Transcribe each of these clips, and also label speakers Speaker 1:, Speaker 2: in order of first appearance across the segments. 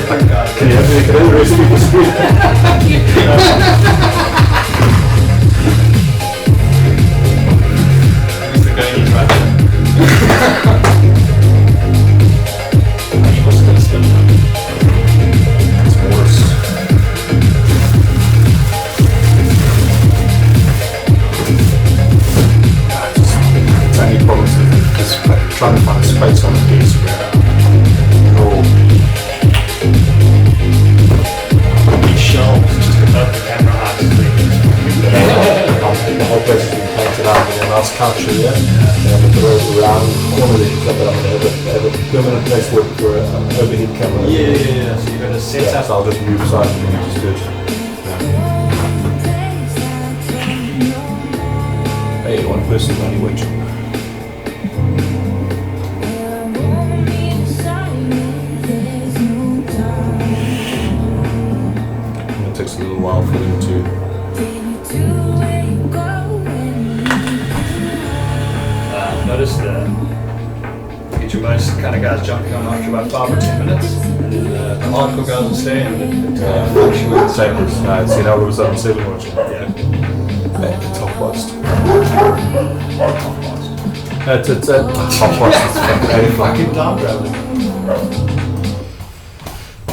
Speaker 1: Can you have the recipe for speed?
Speaker 2: Mr. Gurney's right there.
Speaker 1: It's worse. It's only problems with it because trying to find space on the desk where
Speaker 2: Each shelf is just above the camera height.
Speaker 1: the whole place has been painted out with a nice couch here. And I'm going to throw it around the corner there, but I'm going to have a permanent place for an overhead camera.
Speaker 2: Yeah. So you've got to set
Speaker 1: Yeah,
Speaker 2: up.
Speaker 1: so I'll just move aside and just do it. Hey, one person only watching. It takes a little while for them to.
Speaker 2: Notice get your most kind of guys jumping on after about 5 or 10 minutes, and then the hardcore guys will stay and fluctuates.
Speaker 1: See now we're 7 watching.
Speaker 2: Yeah.
Speaker 1: It's half past.
Speaker 2: Half
Speaker 1: It's half past. It's fucking
Speaker 2: fucking time traveling.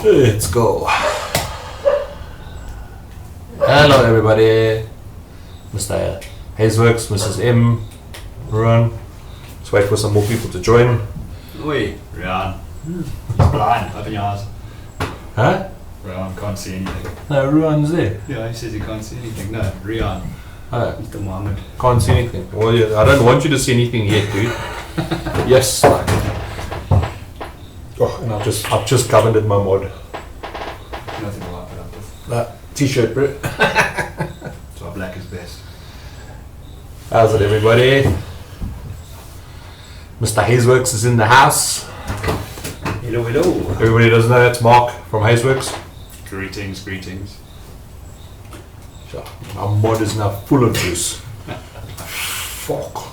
Speaker 1: Let's go. Hello everybody. Mr. Haz Works, Mrs. M, Ruan. Let's wait for some more people to join.
Speaker 2: Oi, Rian. He's blind, open your eyes.
Speaker 1: Huh?
Speaker 2: Rian can't see anything.
Speaker 1: No, Ruan's there.
Speaker 2: Yeah, he says he can't see anything. No, Rian.
Speaker 1: Oh,
Speaker 2: Mr. Mohammed.
Speaker 1: can't see anything. Well, yeah, I don't want you to see anything yet, dude. Yes. Oh, and I've just covered in my mod.
Speaker 2: Nothing to wipe it up with.
Speaker 1: That t-shirt, bro.
Speaker 2: So black is best.
Speaker 1: How's it, everybody? Mr. Haz Works is in the house.
Speaker 2: Hello, hello.
Speaker 1: Everybody doesn't know that's Mark from Haz Works.
Speaker 2: Greetings.
Speaker 1: So, our mod is now full of juice. Fuck.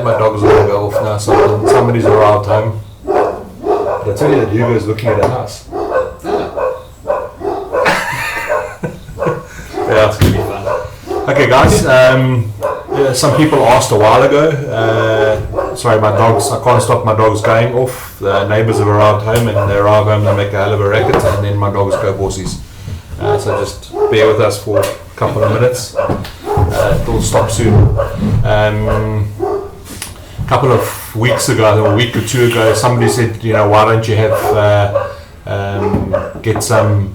Speaker 1: My dog's gonna go off now, so somebody's arrived home. But I tell you that Hugo's looking at a house. Yeah.
Speaker 2: It's gonna be fun.
Speaker 1: Okay, guys. Yeah, some people asked a while ago. Sorry, my dogs. I can't stop my dogs going off. The neighbours have arrived home, and they arrive home, they make a hell of a racket, and then my dogs go horsies. So just bear with us for a couple of minutes. It'll stop soon. A couple of weeks ago, or a week or two ago, somebody said, you know, why don't you have get some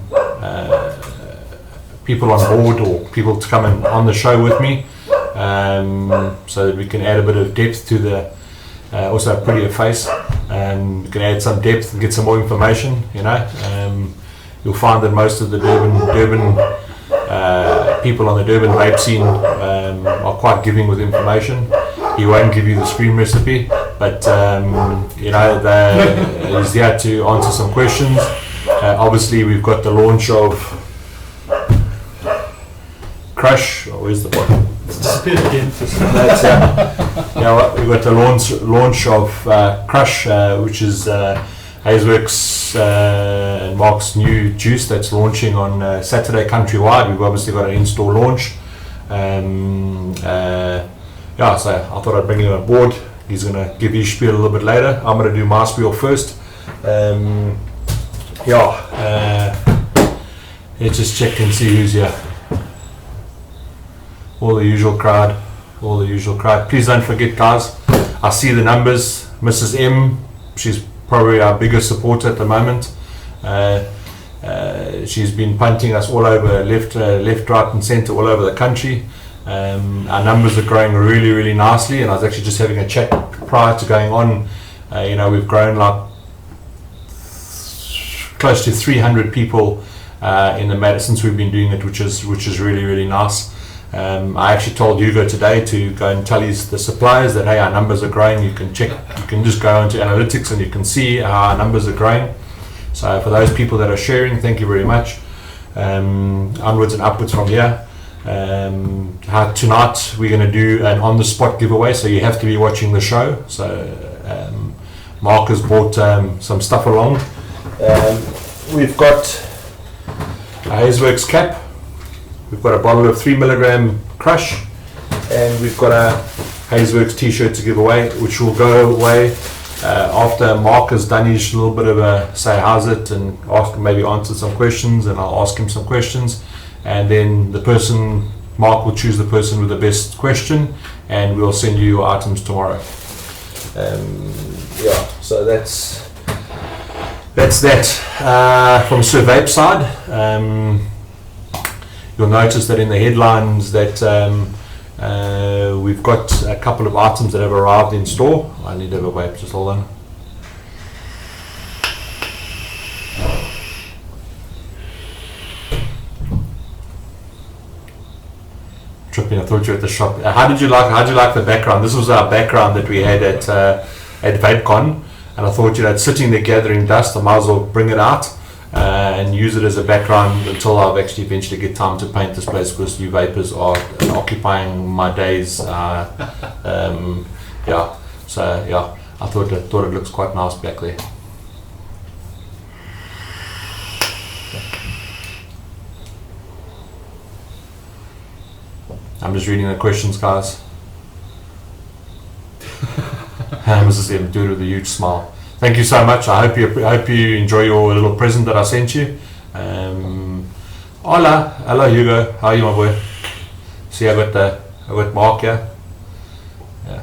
Speaker 1: people on board or people to come on the show with me, so that we can add a bit of depth to the also a prettier face. We can add some depth and get some more information. You know, you'll find that most of the Durban people on the Durban vape scene are quite giving with information. He won't give you the screen recipe, but you know, he's there to answer some questions. Obviously, we've got the launch of Crush. Oh, where's the bottom?
Speaker 2: It's disappeared again.
Speaker 1: That's we've got the launch of Crush, which is Haz Works and Mark's new juice that's launching on Saturday countrywide. We've obviously got an in-store launch. Yeah, so I thought I'd bring him on board. He's going to give his spiel a little bit later. I'm going to do my spiel first. Let's just check and see who's here. All the usual crowd. Please don't forget, guys, I see the numbers. Mrs. M, she's probably our biggest supporter at the moment. She's been punting us all over, left, right and centre, all over the country. Our numbers are growing really, really nicely, and I was actually just having a chat prior to going on. You know, we've grown like close to 300 people in the matter since we've been doing it, which is really, really nice. I actually told Hugo today to go and tell the suppliers that, hey, our numbers are growing. You can check, you can just go into analytics and you can see how our numbers are growing. So for those people that are sharing, thank you very much. Onwards and upwards from here. Tonight we're going to do an on-the-spot giveaway, so you have to be watching the show. So Mark has brought some stuff along. We've got a Haz Works cap, we've got a bottle of 3 milligram crush, and we've got a Haz Works t-shirt to give away, which will go away after Mark has done his little bit of a say how's it, and maybe answer some questions, and I'll ask him some questions, and then Mark will choose the person with the best question, and we'll send you your items tomorrow. So that's that. From Sir Vape side, you'll notice that in the headlines that we've got a couple of items that have arrived in store. I need to have a vape, just hold on. Tripping, I thought you were at the shop. How did you like the background? This was our background that we had at VapeCon, and I thought, sitting there gathering dust, I might as well bring it out and use it as a background until I've actually eventually get time to paint this place, because you vapors are occupying my days. I thought it looks quite nice back there. I'm just reading the questions, guys. Mrs. M, do it with a huge smile. Thank you so much. I hope you enjoy your little present that I sent you. Hello Hugo. How are you, my boy? See, I got Mark here. Yeah.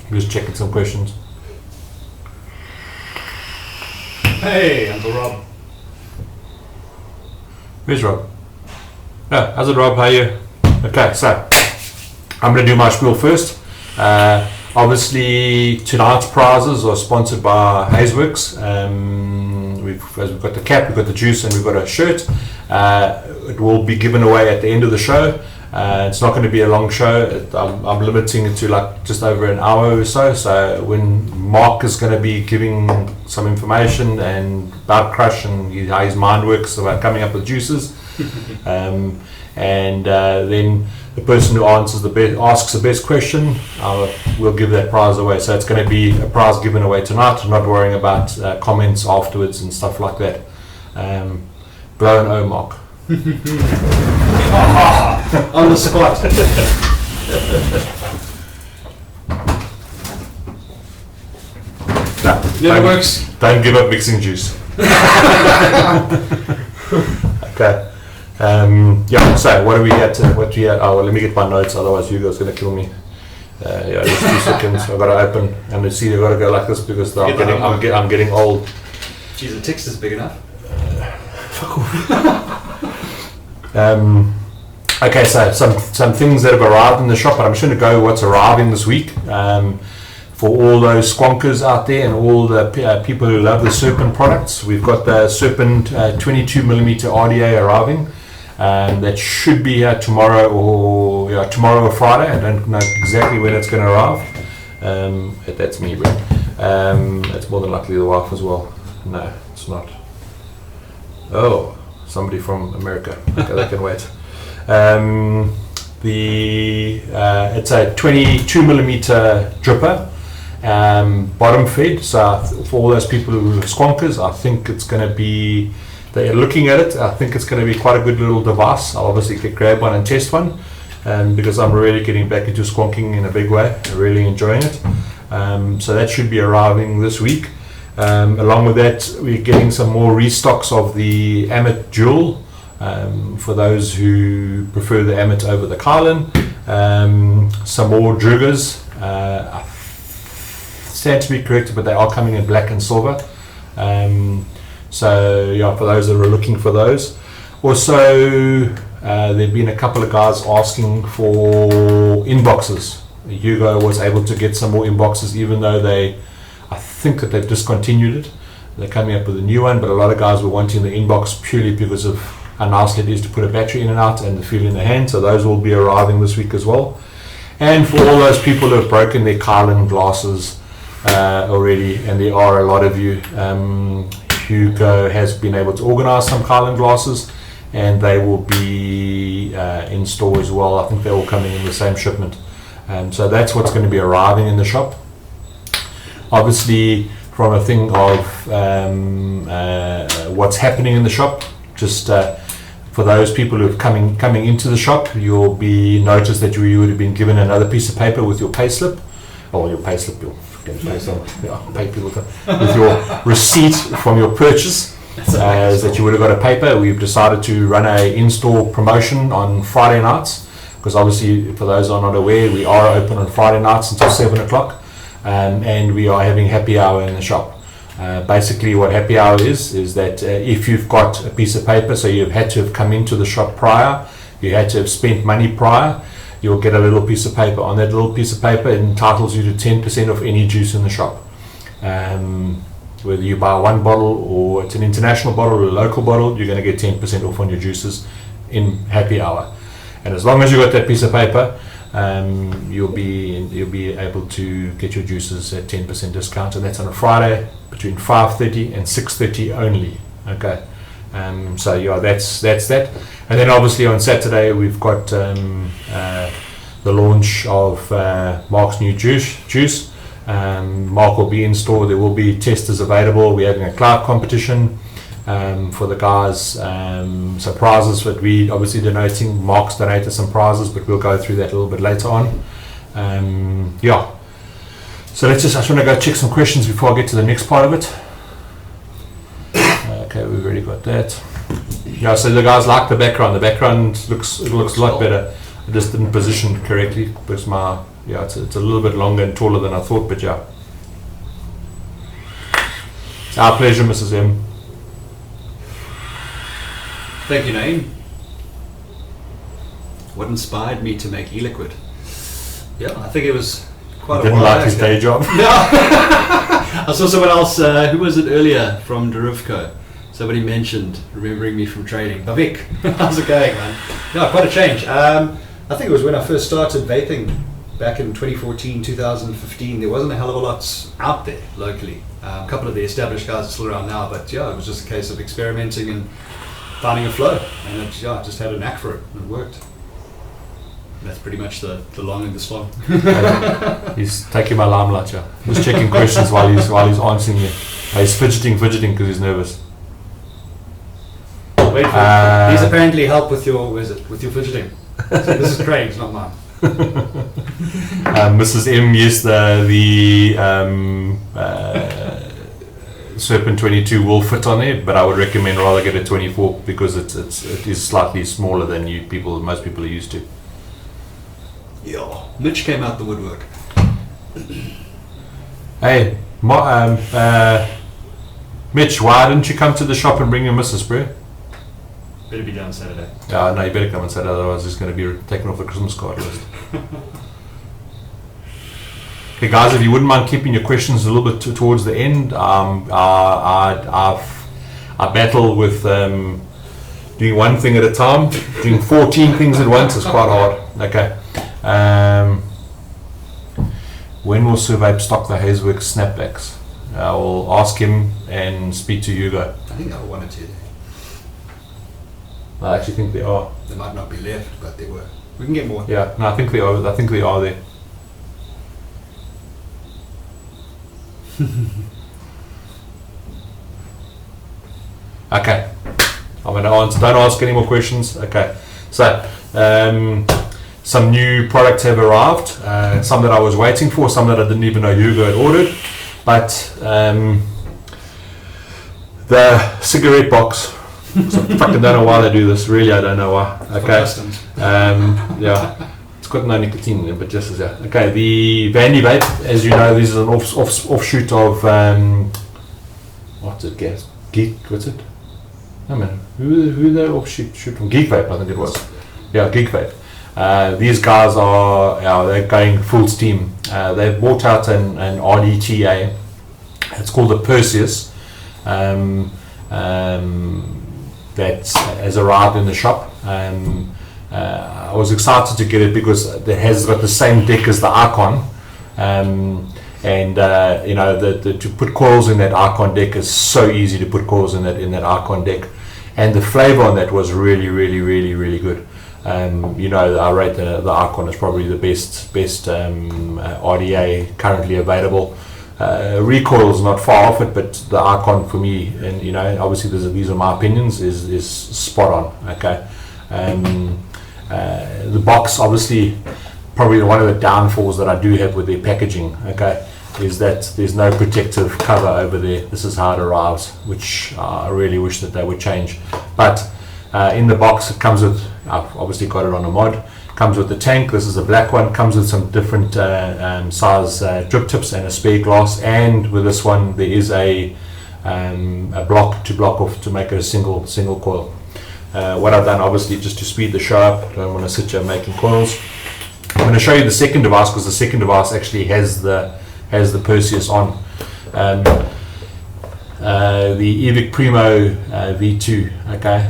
Speaker 1: Just checking some questions.
Speaker 2: Hey, Uncle Rob.
Speaker 1: Where's Rob? Oh, how's it, Rob? How are you? Okay, so I'm going to do my spiel first. Obviously, tonight's prizes are sponsored by Haz Works. We've got the cap, we've got the juice, and we've got a shirt. It will be given away at the end of the show. It's not going to be a long show. I'm limiting it to like just over an hour or so. So when Mark is going to be giving some information and about Crush and how his mind works about coming up with juices, and then the person who asks the best question, we'll give that prize away. So it's going to be a prize given away tonight. I'm not worrying about comments afterwards and stuff like that. Blow an O, Mark.
Speaker 2: On the spot.
Speaker 1: No,
Speaker 2: works.
Speaker 1: Don't give up mixing juice. Okay. So what do we at? Let me get my notes, otherwise Hugo's going to kill me. Just 2 seconds. I've got to open, and you see, I've got to go like this because I'm getting old.
Speaker 2: Geez, the text is big enough.
Speaker 1: Okay, so some things that have arrived in the shop, but I'm just going to go what's arriving this week. For all those squonkers out there and all the people who love the Serpent products, we've got the Serpent 22mm RDTA arriving. That should be here tomorrow or Friday. I don't know exactly when it's going to arrive. That's me, bro. It's more than likely the wife as well. No, it's not. Oh, somebody from America. Okay, they can wait. It's a 22mm dripper, bottom fed. So for all those people who are squonkers, I think it's going to be. They're looking at it. I think it's going to be quite a good little device. I'll obviously grab one and test one, because I'm really getting back into squonking in a big way. I'm really enjoying it. So that should be arriving this week. Along with that, we're getting some more restocks of the Amit Dual, for those who prefer the Amit over the Carlin. Some more Driggers. I stand to be corrected, but they are coming in black and silver. So yeah, for those that are looking for those. Also, there've been a couple of guys asking for inboxes. Hugo was able to get some more inboxes, even though I think that they've discontinued it. They're coming up with a new one, but a lot of guys were wanting the inbox purely because of how nice it is to put a battery in and out and the feel in the hand. So those will be arriving this week as well. And for all those people who have broken their Carlin glasses already, and there are a lot of you, Hugo has been able to organize some Carlin glasses, and they will be in store as well. I think they're all coming in the same shipment. So that's what's going to be arriving in the shop. Obviously, from a thing of what's happening in the shop, just for those people who are coming into the shop, you'll be noticed that you would have been given another piece of paper with your payslip, or your payslip, your paper with your receipt from your purchase. That you would have got a paper. We've decided to run a in-store promotion on Friday nights, because obviously, for those who are not aware, we are open on Friday nights until 7 o'clock, and we are having happy hour in the shop. Basically, what happy hour is that if you've got a piece of paper, so you've had to have come into the shop prior, you had to have spent money prior, you'll get a little piece of paper. On that little piece of paper, it entitles you to 10% of any juice in the shop. Whether you buy one bottle or it's an international bottle or a local bottle, you're going to get 10% off on your juices in happy hour. And as long as you've got that piece of paper, you'll be able to get your juices at 10% discount, and that's on a Friday between 5:30 and 6:30 only. Okay, so yeah, that's that. And then obviously on Saturday we've got the launch of Mark's new juice. Mark will be in store. There will be testers available. We're having a cloud competition for the guys. Some prizes that we obviously donating. Mark's donated some prizes, but we'll go through that a little bit later on. Yeah. So I just want to go check some questions before I get to the next part of it. Okay, we've already got that. Yeah, so the guys like the background. The background looks a lot better. I just didn't position it correctly because it's a little bit longer and taller than I thought, but yeah. It's our pleasure, Mrs. M.
Speaker 2: Thank you, Naeem. What inspired me to make e-liquid? Yeah, I think it was quite a while.
Speaker 1: Didn't like his day job.
Speaker 2: No. I saw someone else, who was it earlier from Derivco? Somebody mentioned, remembering me from trading. Evic, how's it going, man? No, quite a change. I think it was when I first started vaping back in 2014, 2015. There wasn't a hell of a lot out there locally. A couple of the established guys are still around now, but yeah, it was just a case of experimenting and finding a flow. And I just had a knack for it, and it worked. That's pretty much the long and the slow.
Speaker 1: He's taking my limelight, yeah. He's checking questions while he's answering you. He's fidgeting because he's nervous.
Speaker 2: Wait for it. These apparently help with your fidgeting. So this is Craig's, not mine.
Speaker 1: Mrs. M, yes, the Serpent 22 will fit on there, but I would recommend rather get a 24 because it is slightly smaller than most people are used to.
Speaker 2: Yeah. Mitch came out the woodwork.
Speaker 1: Hey, Mitch, why didn't you come to the shop and bring your missus, bro?
Speaker 2: Better be done Saturday.
Speaker 1: No, you better come on Saturday, otherwise it's going to be taken off the Christmas card list. Okay, guys, if you wouldn't mind keeping your questions a little bit towards the end. I battle with doing one thing at a time. Doing 14 things at once is quite hard. Okay. When will Sir Vape stock the Haz Works snapbacks? I will ask him and speak to Hugo.
Speaker 2: I think I wanted to.
Speaker 1: I actually think they are.
Speaker 2: They might not be left, but they were. We can get more.
Speaker 1: Yeah, no, I think they are. I think they are there. Okay. I'm going to answer. Don't ask any more questions. Okay. So, some new products have arrived. Some that I was waiting for. Some that I didn't even know Hugo had ordered. But the cigarette box. So I fucking don't know why they do this. Really, I don't know why. Okay. Yeah. It's got no nicotine in it, but just as yeah. Okay. The Vandy Vape, as you know, this is an offshoot of what's it? Geek. What's it? Oh man, who they offshoot from? Geek Vape, I think it was. Yeah, Geek Vape. These guys they're going full steam. They've bought out an RDTA. It's called the Perseus. That has arrived in the shop. I was excited to get it because it has got the same deck as the Icon, to put coils in that Icon deck is so easy to put coils in that Icon deck, and the flavor on that was really, really, really, really good. I rate the Icon as probably the best RDA currently available. Recoil's not far off it, but the Icon for me, and obviously these are my opinions, is spot on. Okay, the box, obviously, probably one of the downfalls that I do have with their packaging, okay, is that there's no protective cover over there. This is how it arrives, which I really wish that they would change. But in the box, it comes with, I've obviously got it on a mod, comes with the tank. This is a black one, comes with some different size drip tips and a spare glass, and with this one there is a block to block off to make it a single coil. What I've done, obviously, just to speed the show up, I don't want to sit here making coils. I'm going to show you the second device, because the second device actually has the Perseus on. The Evic Primo V2, okay.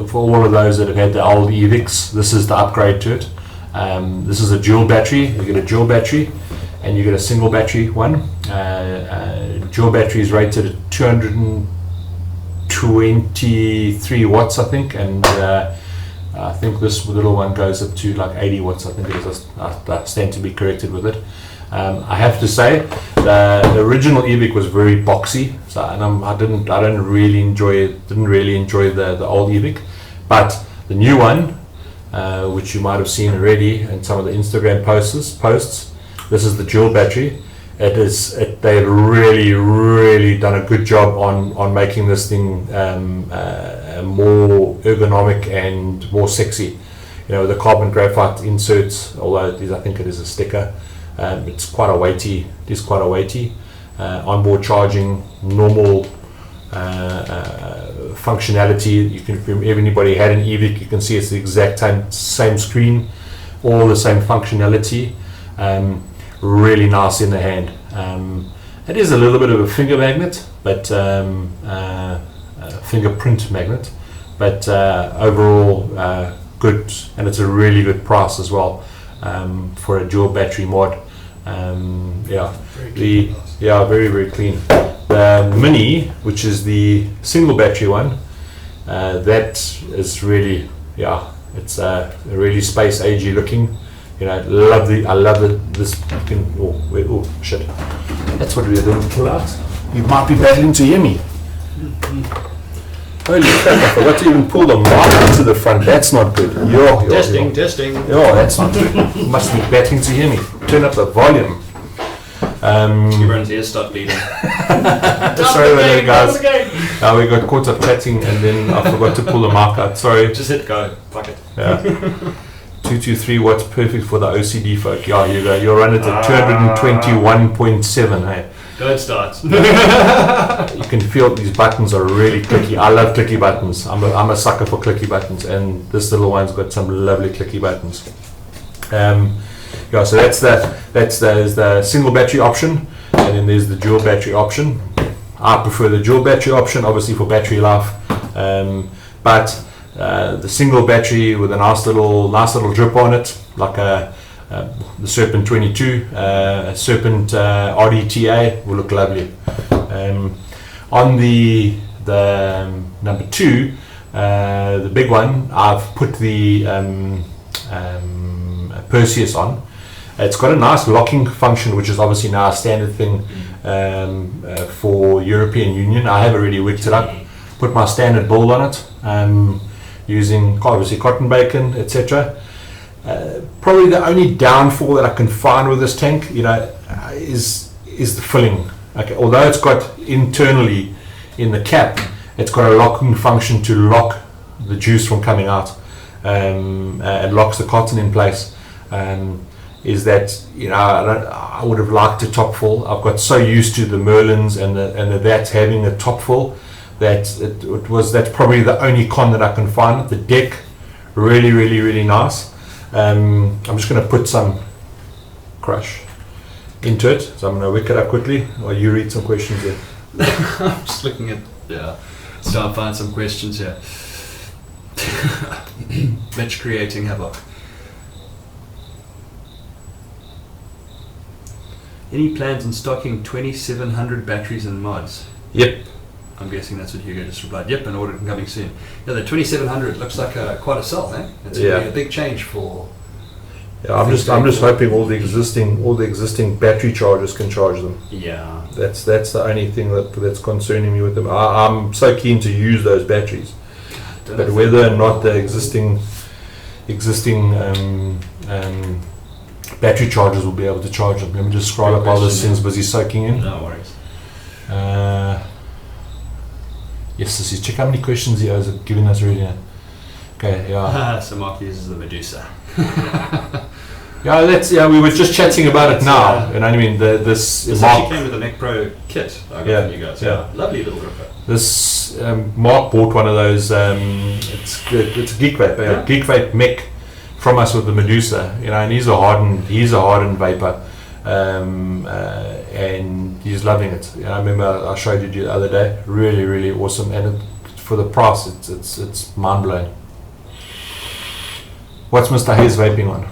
Speaker 1: For all of those that have had the old Evics, this is the upgrade to it. This is a dual battery. You get a dual battery and you get a single battery one. Dual battery is rated at 223 watts, I think, and I think this little one goes up to like 80 watts. I think it is. I stand to be corrected with it. I have to say the original Evic was very boxy, so I didn't really enjoy the old Evic, but the new one, which you might have seen already in some of the Instagram posts, this is the dual battery. They've really done a good job on making this thing more ergonomic and more sexy. The carbon graphite inserts, although I think it is a sticker. It's quite a weighty. Onboard charging, normal functionality. You can, if anybody had an Evic, you can see it's the exact same screen, all the same functionality. Really nice in the hand. It is a little bit of a finger magnet, but fingerprint magnet, but overall good, and it's a really good price as well for a dual battery mod. Very clean. The Mini, which is the single battery one, that is really, it's really space agey looking. I love this. Oh shit! That's what we are doing. Pull out. You might be battling to hear me. Holy crap! I forgot to even pull the mic to the front. That's not good. Testing. That's not good. You must be battling to hear me. Turn up the volume.
Speaker 2: Everyone's ears start bleeding.
Speaker 1: Sorry about that, guys. We got caught up chatting, and then I forgot to pull the mic out. Sorry.
Speaker 2: Just hit go. Fuck it.
Speaker 1: Yeah. 223 watts, perfect for the OCD folk. Yeah, you go. You'll run it at 221.7. Hey.
Speaker 2: Don't start.
Speaker 1: You can feel these buttons are really clicky. I love clicky buttons. I'm a sucker for clicky buttons, and this little one's got some lovely clicky buttons. So that's the single battery option, and then there's the dual battery option. I prefer the dual battery option, obviously, for battery life, but the single battery with a nice little drip on it, like the Serpent 22, Serpent RDTA, will look lovely. On the number 2, the big one, I've put the Perseus on. It's got a nice locking function, which is obviously now a standard thing for European Union. I have already wicked it up, put my standard build on it, using obviously cotton bacon, etc. Probably the only downfall that I can find with this tank, is the filling. Okay, although it's got internally in the cap, it's got a locking function to lock the juice from coming out. It locks the cotton in place. Is that I would have liked a top fill. I've got so used to the Merlins and that having a top fill that that's probably the only con that I can find. The deck, really nice. I'm just going to put some crush into it, so I'm going to wick it up quickly while you read some questions there.
Speaker 2: I'm just looking at start find some questions here. Match creating havoc. Any plans on stocking 2700 batteries and mods?
Speaker 1: Yep.
Speaker 2: I'm guessing that's what Hugo just replied. Yep, an order coming soon. Yeah, the 2700 looks like quite a sell, eh? It's a big change for.
Speaker 1: Yeah, I'm just hoping all the existing battery chargers can charge them.
Speaker 2: Yeah.
Speaker 1: That's the only thing that's concerning me with them. I'm so keen to use those batteries, but whether or not the existing battery chargers will be able to charge them. Let me just scroll up while this thing's busy soaking in.
Speaker 2: No worries.
Speaker 1: Yes, this is check how many questions he has given us already. Okay, yeah.
Speaker 2: So Mark uses the Medusa.
Speaker 1: We were just chatting about it now. You know what I mean? This
Speaker 2: actually came with the Mac Pro kit I got from you guys.
Speaker 1: Yeah.
Speaker 2: Lovely little gripper.
Speaker 1: This Mark bought one of those. It's a Geek Vape, Geek Vape mech from us with the Medusa. You know, and he's a hardened vapor, and he's loving it. You know, I remember I showed you the other day. Really, really awesome, and for the price, it's mind blowing. What's Mr. Hayes vaping on?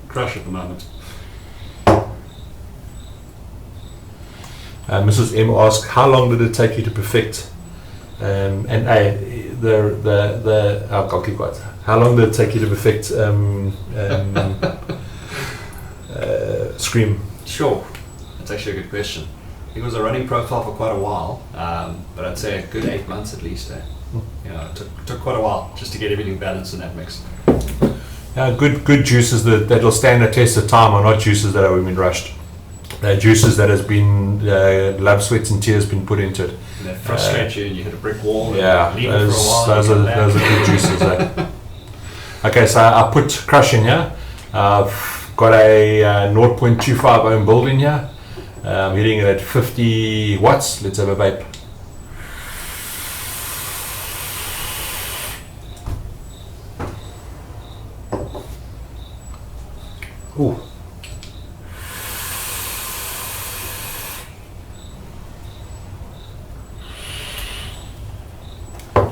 Speaker 2: Crush at the moment.
Speaker 1: Mrs. M asked, how long did it take you to perfect? And I'll keep quiet. How long did it take you to perfect Scream?
Speaker 2: Sure, that's actually a good question. It was a running profile for quite a while, but I'd say a good 8 months at least. You know, it took quite a while just to get everything balanced in that mix.
Speaker 1: Good juices that'll stand the test of time are not juices that have been rushed. They're juices that has been love, sweats and tears been put into it.
Speaker 2: And they frustrate you and you hit a brick wall.
Speaker 1: Yeah,
Speaker 2: and leave it for a while.
Speaker 1: Those are good juices. Okay, so I put crush in here. I've got a 0.25 ohm build in here. I'm hitting it at 50 watts. Let's have a vape. Ooh.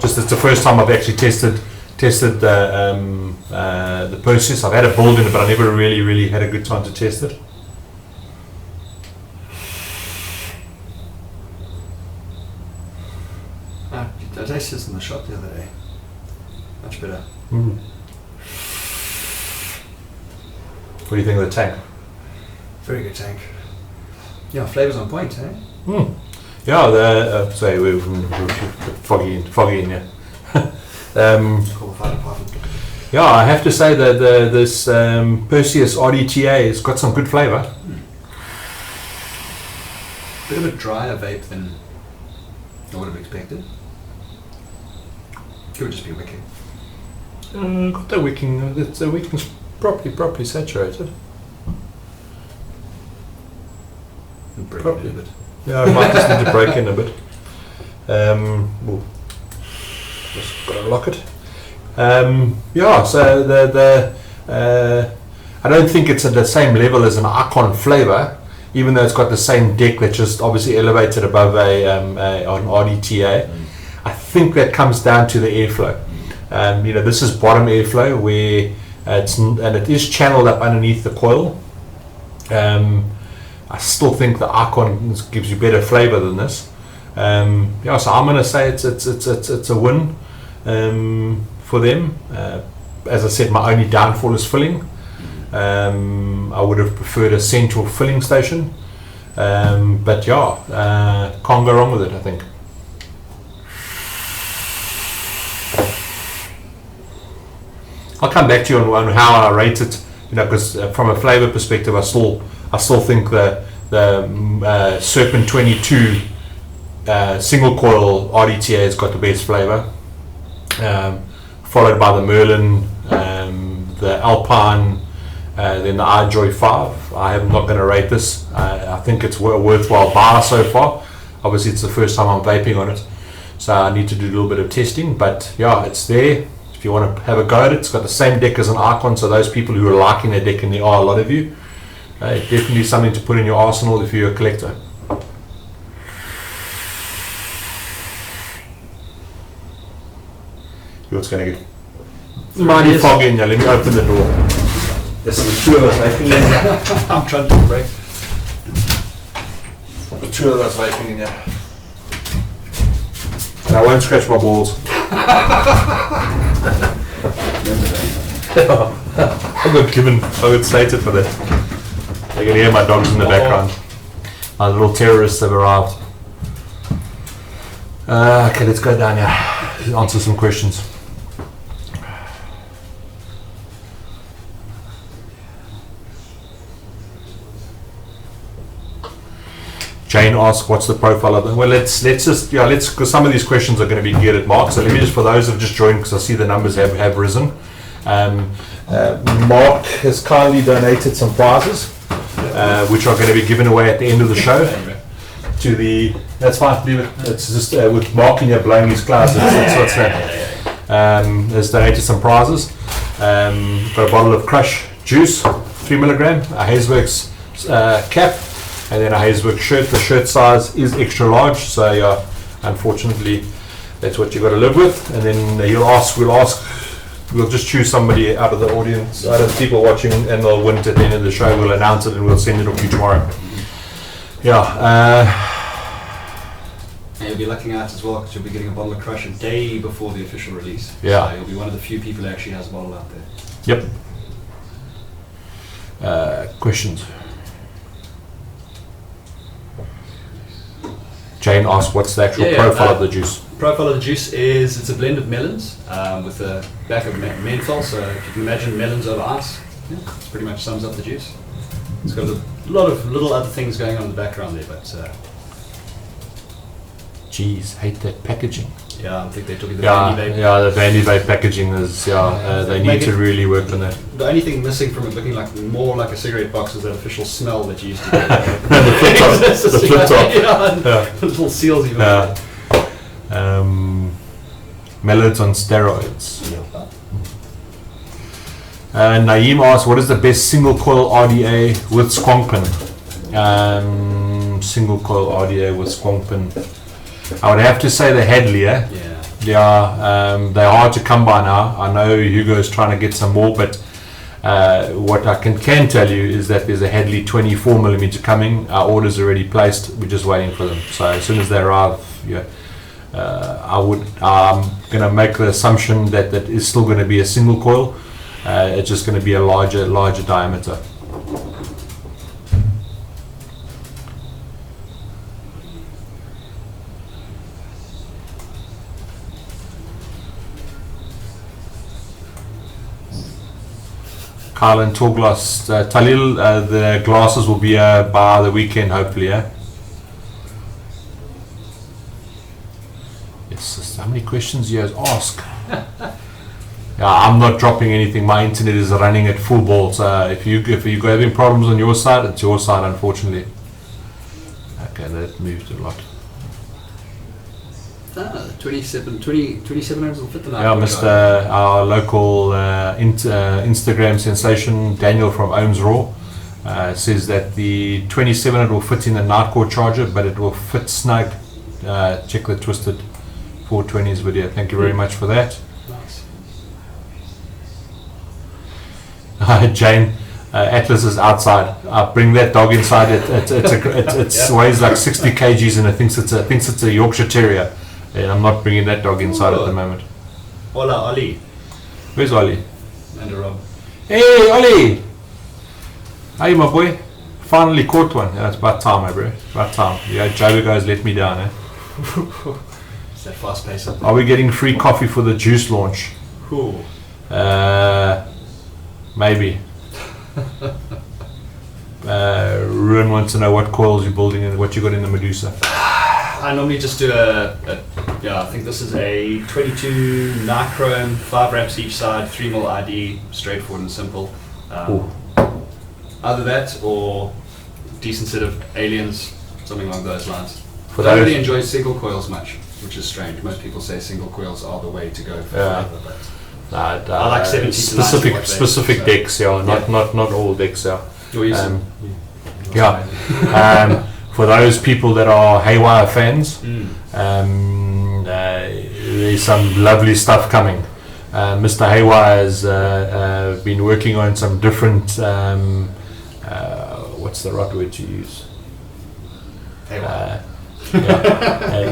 Speaker 1: It's the first time I've actually tested the Perseus. I've had a build in it, but I never really had a good time to test it.
Speaker 2: I tasted this in the shop the other day. Much better.
Speaker 1: What do you think of the tank?
Speaker 2: Very good tank. Yeah, flavours on point, eh?
Speaker 1: Yeah, we're foggy in here. Yeah, I have to say that this Perseus RDTA has got some good flavour.
Speaker 2: Bit of a drier vape than I would have expected. Could just be wicking.
Speaker 1: Got the wicking. The wicking's properly saturated.
Speaker 2: Probably a bit.
Speaker 1: Yeah, I might just need to break in a bit. Just gotta lock it. So I don't think it's at the same level as an Icon flavour, even though it's got the same deck that's just obviously elevated above an RDTA. I think that comes down to the airflow. This is bottom airflow where it is channeled up underneath the coil. I still think the Icon gives you better flavour than this. So I'm going to say it's a win for them. As I said, my only downfall is filling. I would have preferred a central filling station, but can't go wrong with it, I think. I'll come back to you on how I rate it, because from a flavour perspective, I still think the Serpent 22 single coil RDTA has got the best flavour, followed by the Merlin, the Alpine, then the iJoy 5. I'm not going to rate this. I think it's a worthwhile buy so far. Obviously it's the first time I'm vaping on it, so I need to do a little bit of testing, but yeah, it's there. If you want to have a go at it, it's got the same deck as an Icon, so those people who are liking their deck, and there are a lot of you, definitely something to put in your arsenal if you're a collector. What's going to get mighty foggy in here? Let me open the door. This is the two of us.
Speaker 2: I'm trying to break.
Speaker 1: The two of us vaping in here. And I won't scratch my balls. I got slated for that. I can hear my dogs in the background. My little terrorists have arrived. Okay, let's go down here. Answer some questions. Jane asks, "What's the profile of them?" Well, let's because some of these questions are going to be geared at Mark. So let me just, for those who have just joined, because I see the numbers have risen. Mark has kindly donated some prizes, which are going to be given away at the end of the show. To the, that's fine, leave it. It's just with Mark in here blowing his clouds. That's what's that. Has donated some prizes. Got a bottle of Crush juice, 3 milligram, a Haz Works cap, and then a Haz Works shirt. The shirt size is extra large, so unfortunately, that's what you got to live with. And then we'll just choose somebody out of the audience, out of the people watching, and they'll win it at the end of the show. We'll announce it and we'll send it off to you tomorrow. Yeah.
Speaker 2: And you'll be lucking out as well because you'll be getting a bottle of Crush a day before the official release.
Speaker 1: Yeah.
Speaker 2: So you'll be one of the few people who actually has a bottle out there.
Speaker 1: Yep. Questions? Jane asked, "What's the actual profile of the juice?"
Speaker 2: Profile of the juice is, it's a blend of melons with a back of menthol. So if you can imagine melons over ice, it pretty much sums up the juice. It's got a lot of little other things going on in the background there, but
Speaker 1: Jeez, hate that packaging.
Speaker 2: yeah, I think they're talking the Vandy Vape.
Speaker 1: Yeah, the Vandy Vape packaging is, they need to really work on that.
Speaker 2: The only thing missing from it looking like more like a cigarette box is that official smell that you used to get.
Speaker 1: The flip top.
Speaker 2: Yeah. Little seals even.
Speaker 1: Melons on steroids. Naeem asks, "What is the best single coil RDA with squonk pin?" Single coil RDA with squonk pin. I would have to say the Hadley. They're hard to come by now. I know Hugo's trying to get some more, but what I can tell you is that there's a Hadley 24mm coming. Our order's already placed. We're just waiting for them. So as soon as they arrive, I'm going to make the assumption that that is still going to be a single coil. It's just going to be a larger diameter. Kyle and Torglas, Talil, the glasses will be by the weekend, hopefully. Yes. How many questions you guys ask? I'm not dropping anything. My internet is running at full ball. So if you're having problems on your side, it's your side, unfortunately. Okay, that moved a lot.
Speaker 2: 2700 will fit the night.
Speaker 1: Yeah, Mr. Our local Instagram sensation, Daniel from Ohms Raw, says that the 2700 will fit in the Nightcore charger, but it will fit snug. Check the Twisted 420s video. Thank you very much for that. Nice. Jane, Atlas is outside. Bring that dog inside. It weighs like 60 kgs and it thinks it's a Yorkshire Terrier. And I'm not bringing that dog inside at the moment.
Speaker 2: Hola, Ollie.
Speaker 1: Where's Ollie?
Speaker 2: And Rob.
Speaker 1: Hey, Ollie! Hey, my boy. Finally caught one. Yeah, it's about time, bro. It's about time. Yeah, Joe guys let me down, eh?
Speaker 2: It's that fast pace up there.
Speaker 1: Are we getting free coffee for the juice launch?
Speaker 2: Cool.
Speaker 1: Maybe. Ruin wants to know what coils you're building and what you got in the Medusa.
Speaker 2: I normally just do I think this is a 22 Nichrome, 5 wraps each side, 3mm ID, straightforward and simple. Either that or decent set of aliens, something along those lines. I don't really enjoy single coils much, which is strange. Most people say single coils are the way to go for flavor, but I like 70
Speaker 1: specific decks, not all decks, for those people that are Haywire fans, there's some lovely stuff coming. Mr. Haywire has been working on some different, what's the right word to use?
Speaker 2: Hey, wow.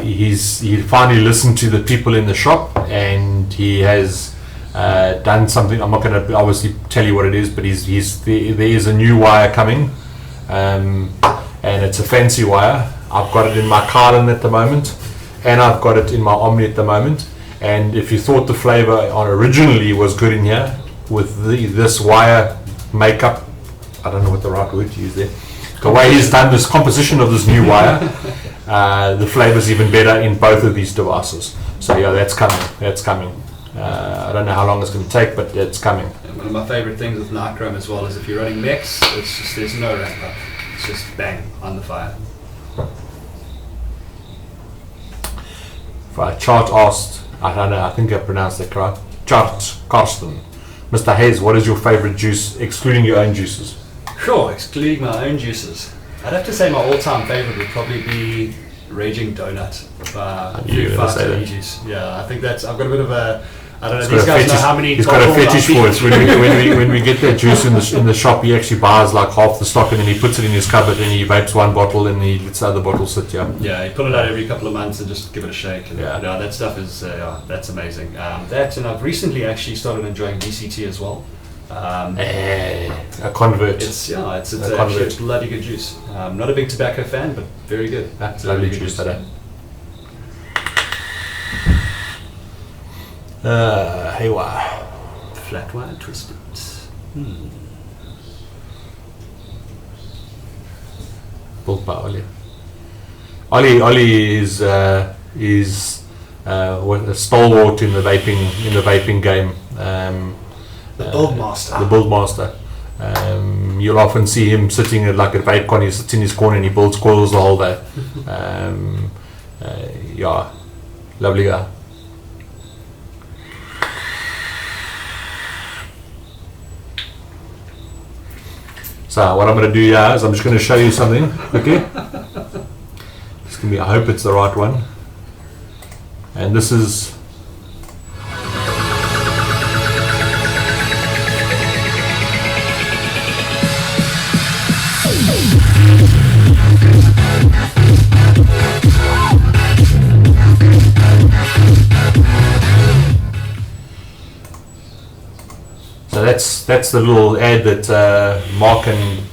Speaker 1: He finally listened to the people in the shop, and he has done something. I'm not going to obviously tell you what it is, but there is a new wire coming, and it's a fancy wire. I've got it in my Carlin at the moment, and I've got it in my Omni at the moment. And if you thought the flavor originally was good in here, with this wire makeup, I don't know what the right word to use there, the way he's done this composition of this new wire, the flavor's even better in both of these devices. So yeah, that's coming. I don't know how long it's going to take, but it's coming.
Speaker 2: And one of my favorite things with Nichrome as well is if you're running mix, it's just, there's no ramp up. It's just bang on the fire.
Speaker 1: Right, Chart asked, I don't know, I think I pronounced that correct. Chart Karsten, Mr. Haz, what is your favorite juice, excluding your own juices?
Speaker 2: Sure, excluding my own juices. I'd have to say my all-time favorite would probably be Raging Donut by Food Fighter juice. Yeah, I think that's, I've got a bit of a, I don't know, these guys know how many.
Speaker 1: He's got a fetish for it. When we get that juice in the shop, he actually buys like half the stock and then he puts it in his cupboard and he vapes one bottle and he lets the other bottle sit.
Speaker 2: Yeah, he pull it out every couple of months and just give it a shake. And that stuff is that's amazing. That, and I've recently actually started enjoying VCT as well.
Speaker 1: A convert.
Speaker 2: It's actually a bloody good juice. Not a big tobacco fan, but very good.
Speaker 1: That's lovely juice today. Hey, wow.
Speaker 2: Flat wire twisted.
Speaker 1: Built by Ollie. Ollie is a stalwart in the vaping game.
Speaker 2: The build master.
Speaker 1: The build master. You'll often see him sitting at like a vape con. He sits in his corner and he builds coils the whole day. Yeah, lovely guy. So what I'm going to do here is I'm just going to show you something quickly. It's going to be, I hope it's the right one. And this is that's the little ad that Mark and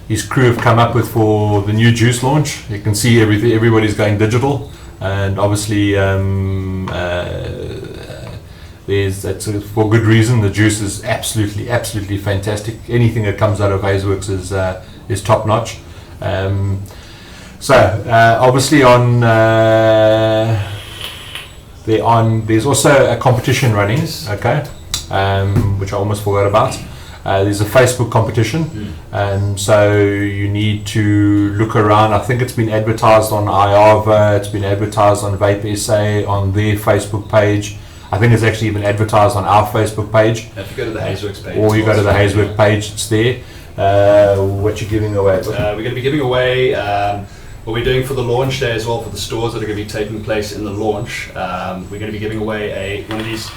Speaker 1: his crew have come up with for the new juice launch. You can see everybody's going digital, and obviously that's for good reason. The juice is absolutely fantastic. Anything that comes out of Haz Works is top notch. Obviously there's also a competition running. Okay. Which I almost forgot about. There's a Facebook competition, and so you need to look around. I think it's been advertised on IAVA, it's been advertised on Vape SA, on their Facebook page. I think it's actually even advertised on our Facebook page.
Speaker 2: If you go to the Haz Works page.
Speaker 1: Or you go to the Haz Works page, it's there. What you're giving away?
Speaker 2: We're going to be giving away what we're doing for the launch day as well, for the stores that are going to be taking place in the launch. We're going to be giving away one of these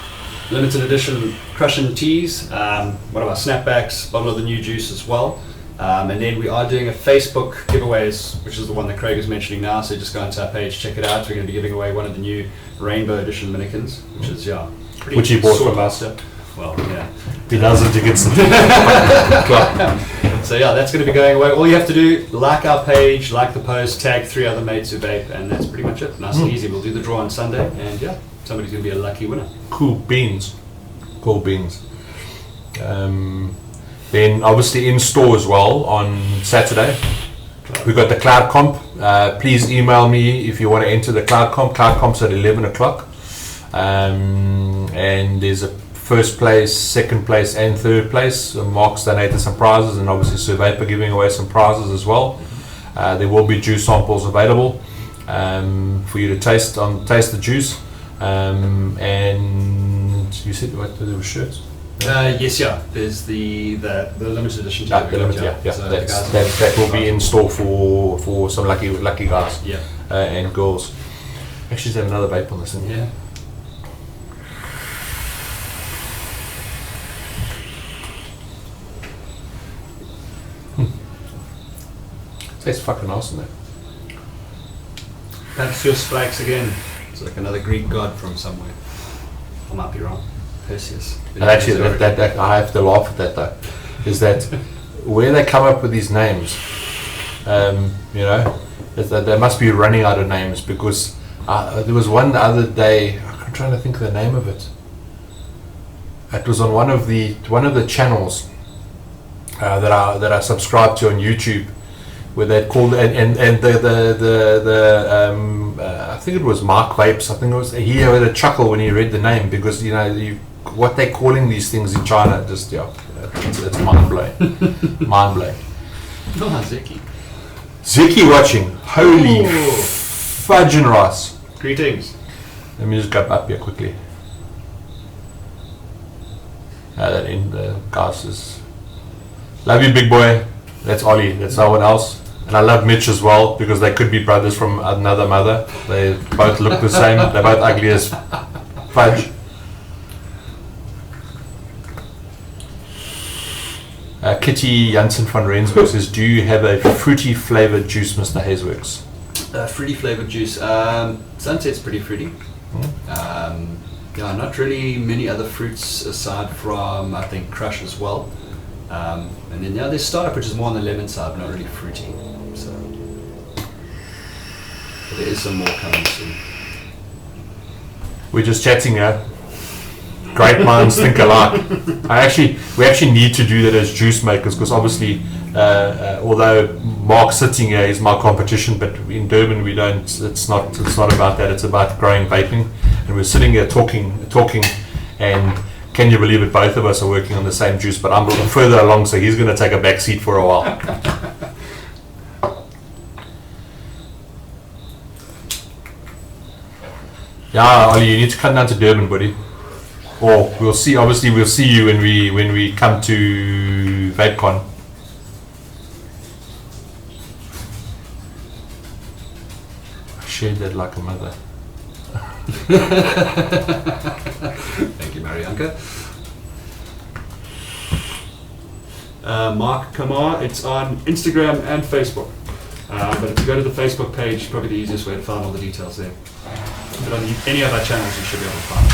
Speaker 2: limited edition Crushing teas, one of our snapbacks, bottle of the new juice as well, and then we are doing a Facebook giveaways, which is the one that Craig is mentioning now, so just go onto our page, check it out. We're going to be giving away one of the new rainbow edition Minikins, which is pretty,
Speaker 1: which he bought from us.
Speaker 2: Well, yeah,
Speaker 1: he does it to get some
Speaker 2: so yeah, that's going to be going away. All you have to do, like our page, like the post, tag 3 other mates who vape, and that's pretty much it. Nice and easy. We'll do the draw on Sunday, and somebody's going to be a lucky winner.
Speaker 1: Cool beans. Then obviously in store as well on Saturday. We've got the Cloud Comp. Please email me if you want to enter the Cloud Comp. Cloud Comp's at 11 o'clock. And there's a first place, second place and third place. Mark's donated some prizes, and obviously Sir Vapor giving away some prizes as well. There will be juice samples available for you to taste the juice. And you said what there were shirts?
Speaker 2: Yes, there's the limited edition.
Speaker 1: So that will be in store for some lucky guys. And girls. Actually, there's another vape on this thing.
Speaker 2: Yeah.
Speaker 1: Tastes fucking awesome, though.
Speaker 2: Perseus strikes again. It's like another Greek god from somewhere. I might be wrong. Perseus.
Speaker 1: And actually, that I have to laugh at that though. Is that where they come up with these names? You know, is that they must be running out of names, because there was one the other day. I'm trying to think of the name of it. It was on one of the channels that I subscribed to on YouTube, where they called and I think it was Mark Vapes. I think it was, he had a chuckle when he read the name, because you know what they're calling these things in China, just it's mind blowing. Mind blowing.
Speaker 2: Oh, Zeki.
Speaker 1: Zeki watching. Holy fudging rice.
Speaker 2: Greetings.
Speaker 1: Let me just go up here quickly. That in the guys is. Love you, big boy. That's Ollie. That's no one else. And I love Mitch as well, because they could be brothers from another mother. They both look the same. They're both ugly as fudge. Kitty Janssen van Rensburg says, do you have a fruity flavoured juice, Mr. Haz Works?
Speaker 2: Fruity flavoured juice. Sunset's pretty fruity. Yeah, not really many other fruits aside from, I think, Crush as well. And then there's Startup, which is more on the lemon side, not really fruity. So but there is some more coming soon.
Speaker 1: We're just chatting here. Great minds think alike. We actually need to do that as juice makers, because obviously, although Mark sitting here is my competition, but in Durban we don't. It's not about that. It's about growing vaping, and we're sitting here talking, and can you believe it? Both of us are working on the same juice, but I'm further along, so he's going to take a back seat for a while. Yeah, Ollie, you need to come down to Durban, buddy. Or we'll see. Obviously, we'll see you when we come to VapeCon. I shared that like a mother.
Speaker 2: Thank you, Marianka. Mark Kamar, it's on Instagram and Facebook. But if you go to the Facebook page, probably the easiest way to find all the details there. But on any of our channels, you should be able to find it.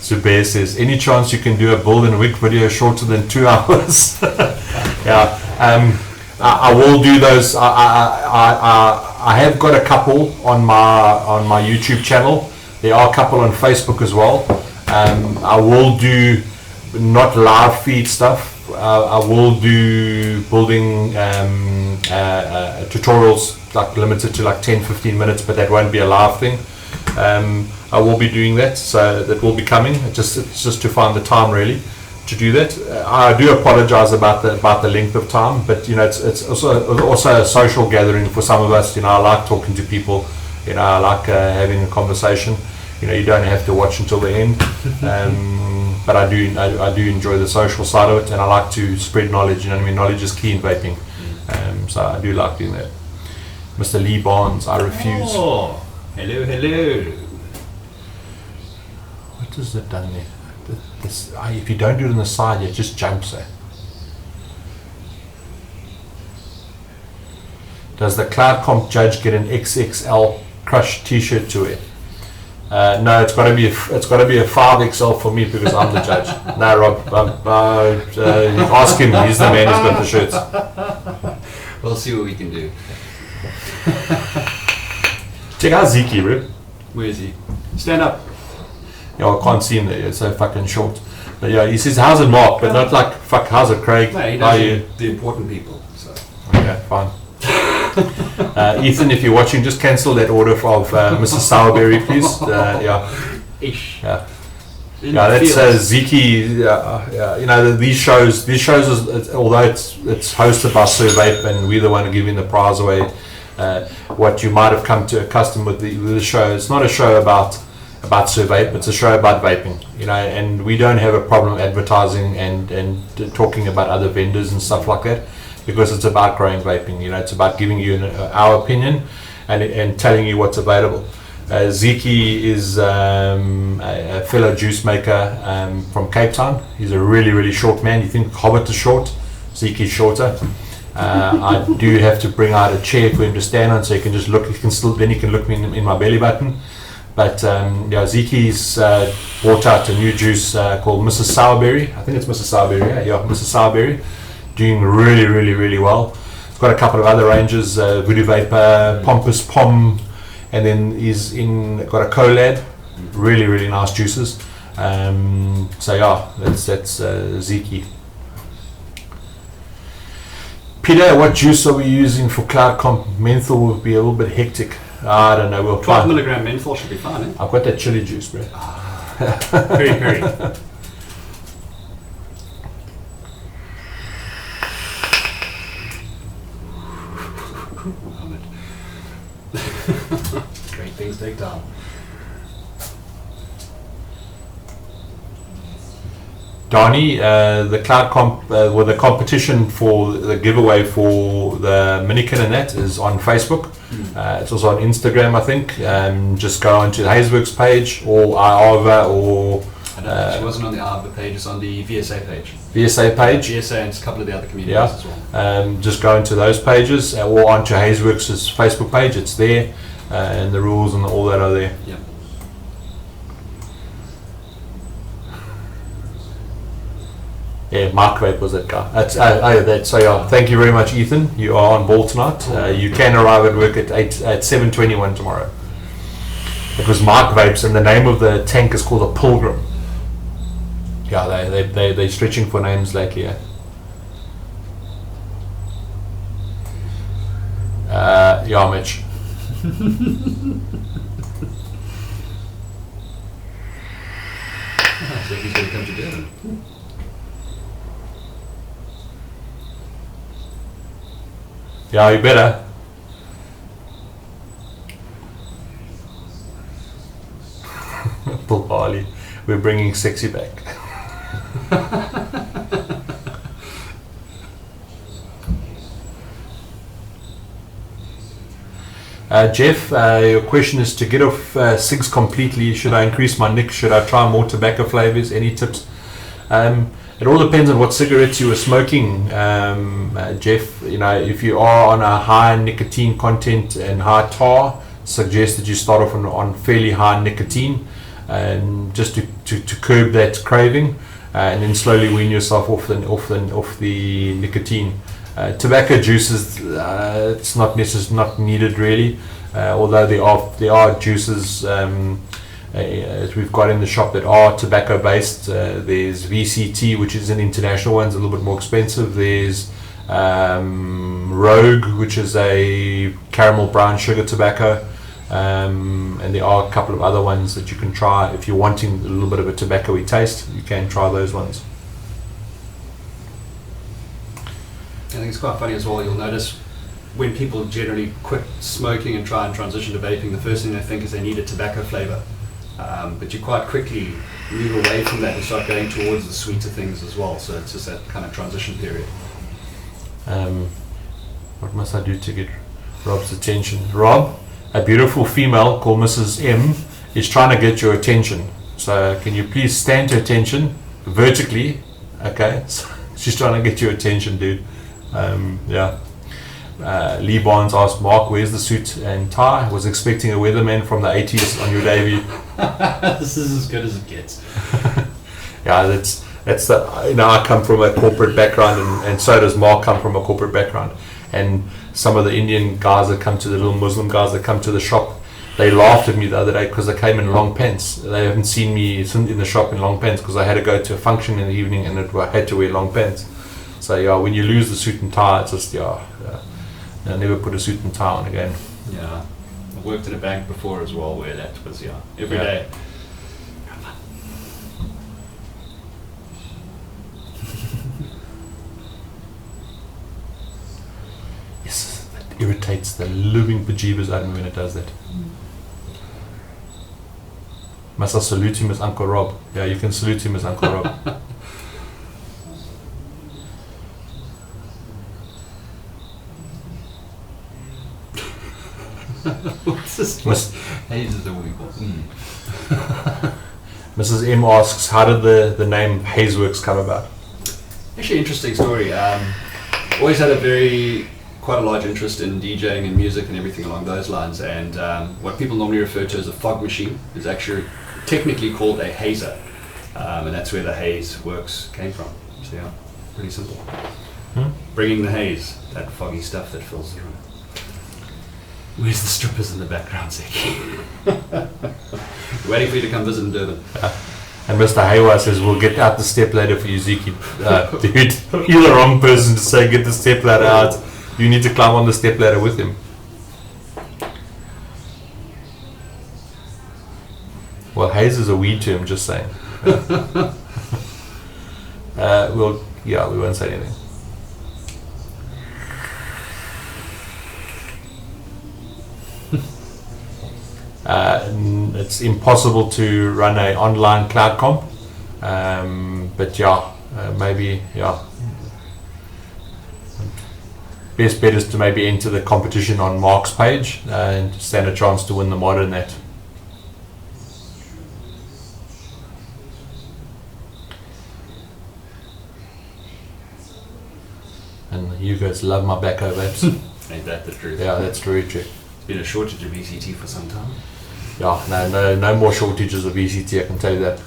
Speaker 1: Zubair says, any chance you can do a build and wig video shorter than 2 hours? Yeah, I will do those. I have got a couple on my YouTube channel. There are a couple on Facebook as well. I will do not live feed stuff. I will do building tutorials, like limited to like 10-15 minutes, but that won't be a live thing. I will be doing that, so that will be coming. It's just to find the time really to do that. I do apologize about the length of time, but you know, it's also a social gathering for some of us. You know, I like talking to people. You know, I like having a conversation. You know, you don't have to watch until the end, but I do enjoy the social side of it, and I like to spread knowledge. You know what I mean? Knowledge is key in vaping, so I do like doing that. Mr. Lee Barnes, I refuse.
Speaker 2: Oh, hello.
Speaker 1: What is it done there? If you don't do it on the side, it just jumps. Does the Cloud Comp judge get an XXL Crush T-shirt to wear? No, it's got to be a 5XL for me, because I'm the judge. No, Rob, ask him. He's the man who's got the shirts.
Speaker 2: We'll see what we can do.
Speaker 1: Check out Zeki, bro.
Speaker 2: Where is he? Stand up.
Speaker 1: Yeah, I can't see him there. It's so fucking short. But yeah, he says, how's it, Mark? But not like, fuck, how's it, Craig?
Speaker 2: No, he does the important people. So.
Speaker 1: Okay, fine. Ethan, if you're watching, just cancel that order of Mrs. Sourberry, please. Yeah.
Speaker 2: Ish.
Speaker 1: Yeah. Yeah, that's Zeki. You know, these shows, although it's hosted by Sir Vape, and we're the one giving the prize away. What you might have come to accustomed with the show, it's not a show about Sir Vape, it's a show about vaping. You know, and we don't have a problem advertising and talking about other vendors and stuff like that, because it's about growing vaping. You know, it's about giving you our opinion and telling you what's available. Zeki is a fellow juice maker from Cape Town. He's a really, really short man. You think Hobbit is short? Zeke's shorter. I do have to bring out a chair for him to stand on, so he can just look. Then he can look me in my belly button. But Zeke's brought out a new juice called Mrs. Sourberry. I think it's Mrs. Sourberry. Yeah, Mrs. Sourberry, doing really, really, really well. It's got a couple of other ranges: Voodoo Vapor, Pompous Pom, and then he's got a Colad. Really, really nice juices. So yeah, that's Zeke. Peter, what juice are we using for Cloud Comp? Menthol will be a little bit hectic. I don't know. We'll
Speaker 2: 12 milligram menthol should be fine, eh?
Speaker 1: I've got that chili juice, bro.
Speaker 2: Very, very. Great things take time.
Speaker 1: Donnie, the Cloud Comp, the competition for the giveaway for the Minikin and that is on Facebook. It's also on Instagram, I think. Just go onto the Haz Works page or Iava or...
Speaker 2: She wasn't on the Iava page, it's on the VSA page.
Speaker 1: VSA page?
Speaker 2: VSA and a couple of the other communities as well.
Speaker 1: Just go into those pages or onto Haz Works' Facebook page. It's there, and the rules and all that are there.
Speaker 2: Yep.
Speaker 1: Yeah, Mark Vape was that guy. So yeah, thank you very much, Ethan. You are on ball tonight. You can arrive at work at 7:21 tomorrow. It was Mark Vapes, and the name of the tank is called a Pilgrim. Yeah, they're stretching for names lately. Yeah. Yeah, Mitch.
Speaker 2: So he's going to come to Durban.
Speaker 1: Yeah, you better. Paul Barley, we're bringing sexy back. Jeff, your question is to get off cigs completely. Should I increase my nic? Should I try more tobacco flavors? Any tips? It all depends on what cigarettes you were smoking, Jeff. You know, if you are on a high nicotine content and high tar, suggest that you start off on fairly high nicotine, just to curb that craving, and then slowly wean yourself off the nicotine. Tobacco juices, it's not needed really, although there are juices. As we've got in the shop that are tobacco based. There's VCT, which is an international one, it's a little bit more expensive. There's Rogue, which is a caramel brown sugar tobacco, and there are a couple of other ones that you can try if you're wanting a little bit of a tobacco-y taste. You can try those ones.
Speaker 2: I think it's quite funny as well. You'll notice when people generally quit smoking and try and transition to vaping, the first thing they think is they need a tobacco flavor. But you quite quickly move away from that and start going towards the sweeter things as well. So it's just that kind of transition period.
Speaker 1: What must I do to get Rob's attention? Rob, a beautiful female called Mrs. M is trying to get your attention. So can you please stand to attention vertically? Okay, so she's trying to get your attention, dude. Yeah. Lee Barnes asked Mark, where's the suit and tie? Was expecting a weatherman from the 80s on your debut.
Speaker 2: This is as good as it gets.
Speaker 1: Yeah, that's the, you know, I come from a corporate background, and so does Mark come from a corporate background. And some of the Indian guys that come to the little Muslim guys that come to the shop, they laughed at me the other day because I came in long pants. They haven't seen me in the shop in long pants because I had to go to a function in the evening and I had to wear long pants. So yeah, when you lose the suit and tie, it's just I never put a suit and tie on again.
Speaker 2: Yeah, I worked in a bank before as well where that was every day.
Speaker 1: Yes, it irritates the living bejeebers out of me when it does that. Must I salute him as Uncle Rob? Yeah, you can salute him as Uncle Rob.
Speaker 2: What's this? Haze is the one we call.
Speaker 1: Mrs. M asks, how did the name Haz Works come about?
Speaker 2: Actually, interesting story. always had quite a large interest in DJing and music and everything along those lines. And what people normally refer to as a fog machine is actually technically called a hazer, and that's where the Haz Works came from. So yeah, pretty simple. Bringing the haze, that foggy stuff that fills the room. Where's the strippers in the background, Zeki? Waiting for you to come visit in Durban.
Speaker 1: And Mr. Hayward says, we'll get out the stepladder for you, Zeki. Dude, you're the wrong person to say get the stepladder out. You need to climb on the stepladder with him. Well, haze is a weed term, just saying. We won't say anything. It's impossible to run an online cloud comp, but maybe best bet is to maybe enter the competition on Mark's page and stand a chance to win the mod in that. And you guys love my backhoe vapes.
Speaker 2: Ain't that the truth?
Speaker 1: Yeah, that's very true.
Speaker 2: It's been a shortage of ECT for some time.
Speaker 1: Yeah, no more shortages of ECT, I can tell you that.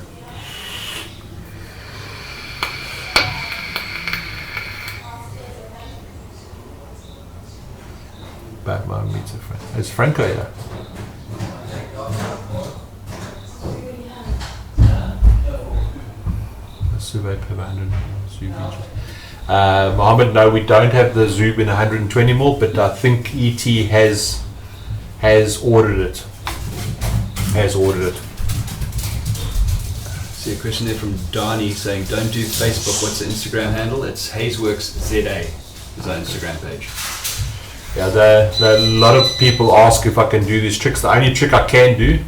Speaker 1: Batman meets a friend. It's Franco, yeah. Survey per 100 Zoom inches. Mohammed, no, we don't have the Zoom in 120mm, but I think ET has ordered it.
Speaker 2: See a question there from Donnie saying, don't do Facebook, what's the Instagram handle? It's Haz Works ZA is our Instagram page.
Speaker 1: Yeah, a lot of people ask if I can do these tricks. The only trick I can do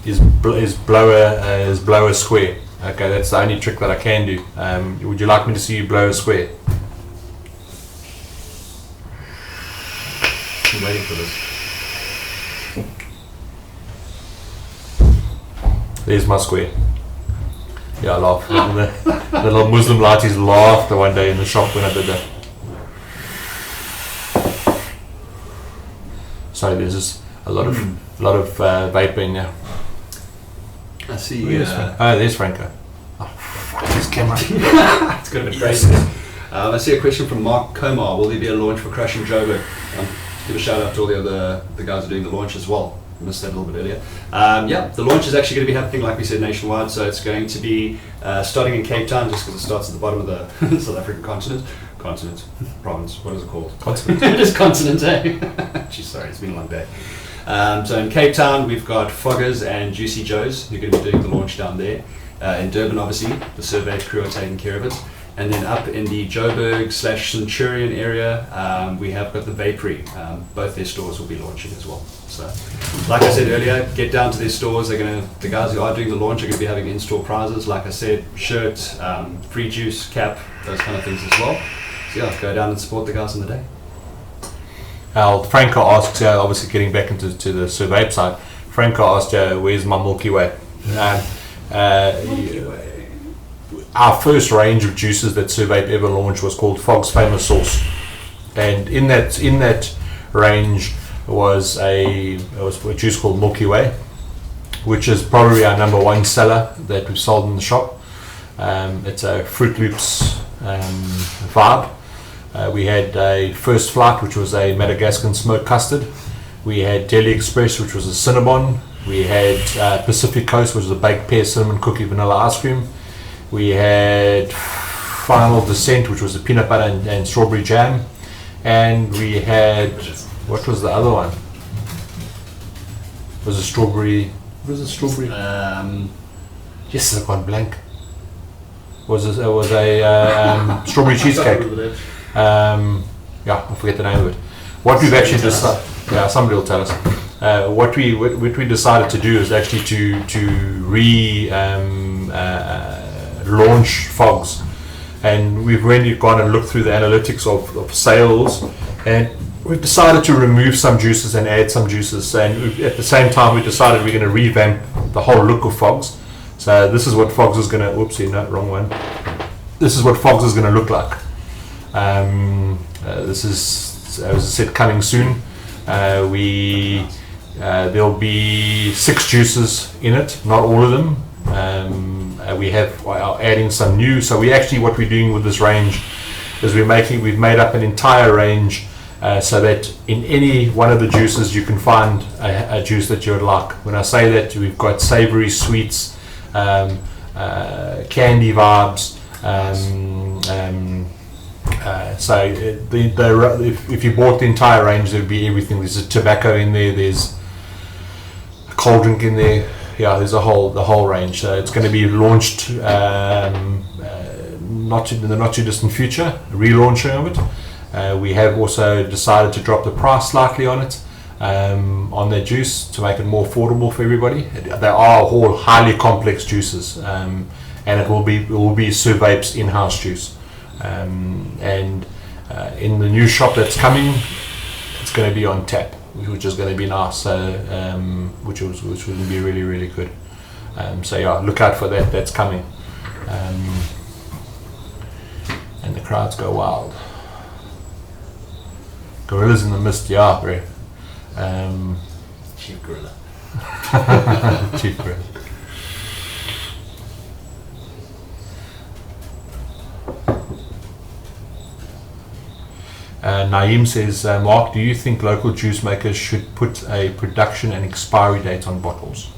Speaker 1: is blow a square. Okay, that's the only trick that I can do. Would you like me to see you blow a square?
Speaker 2: I'm waiting for this.
Speaker 1: There's my square. Yeah, I laughed. The little Muslim lighties laughed the one day in the shop when I did that. So there's just a lot of vaping now.
Speaker 2: I see.
Speaker 1: There's Franco. Oh, fuck this camera.
Speaker 2: It's got a bit crazy. I see a question from Mark Komar. Will there be a launch for Crushing Joburg? Give a shout out to all the guys who are doing the launch as well. I missed that a little bit earlier. The launch is actually going to be happening, like we said, nationwide. So it's going to be starting in Cape Town, just because it starts at the bottom of the South African province. What is it called? Continent. It is continent, eh? Geez, sorry, it's been a long day. So in Cape Town, we've got Foggers and Juicy Joes who are going to be doing the launch down there. In Durban, obviously, the survey crew are taking care of it. And then up in the Joburg/Centurion area, we have got the Vapery. Both their stores will be launching as well. So, like I said earlier, get down to their stores. The guys who are doing the launch are going to be having in-store prizes. Like I said, shirt, free juice, cap, those kind of things as well. So yeah, go down and support the guys on the day.
Speaker 1: Franco asked, obviously getting back into the survey side, Franco asked, where's my Milky Way? Our first range of juices that Survape ever launched was called Fog's Famous Sauce, and in that range was a juice called Milky Way, which is probably our number one seller that we've sold in the shop. It's a Fruit Loops vibe. We had a First Flight, which was a Madagascan smoked custard. We had Delhi Express, which was a Cinnabon. We had Pacific Coast, which was a baked pear cinnamon cookie vanilla ice cream. We had Final Descent, which was a peanut butter and strawberry jam. And we had, what was the other one? It was a strawberry. Yes, I've gone blank. It was a strawberry cheesecake. I forget the name of it. What we've actually decided, somebody will tell us. What we decided to do is actually to launch Fogs, and we've really gone and looked through the analytics of sales, and we've decided to remove some juices and add some juices, and at the same time we decided we're going to revamp the whole look of Fogs. So this is what Fogs is going to, this is what Fogs is going to look like. this is, as I said, coming soon. There'll be 6 juices in it, not all of them. We are adding some new. So what we're doing with this range is we've made up an entire range so that in any one of the juices you can find a juice that you would like. When I say that, we've got savory sweets, candy vibes. If you bought the entire range, there'd be everything. There's a tobacco in there. There's a cold drink in there. Yeah, there's the whole range. So it's going to be launched in the not too distant future. A relaunching of it. We have also decided to drop the price slightly on it, on their juice, to make it more affordable for everybody. They are all highly complex juices, and it will be Vapes in-house juice. In the new shop that's coming, it's going to be on tap, which is going to be nice. Which will be really, really good. Look out for that. That's coming. And the crowds go wild. Gorillas in the mist, yeah, bro.
Speaker 2: Chief gorilla.
Speaker 1: Chief gorilla. Naeem says, Mark, do you think local juice makers should put a production and expiry date on bottles?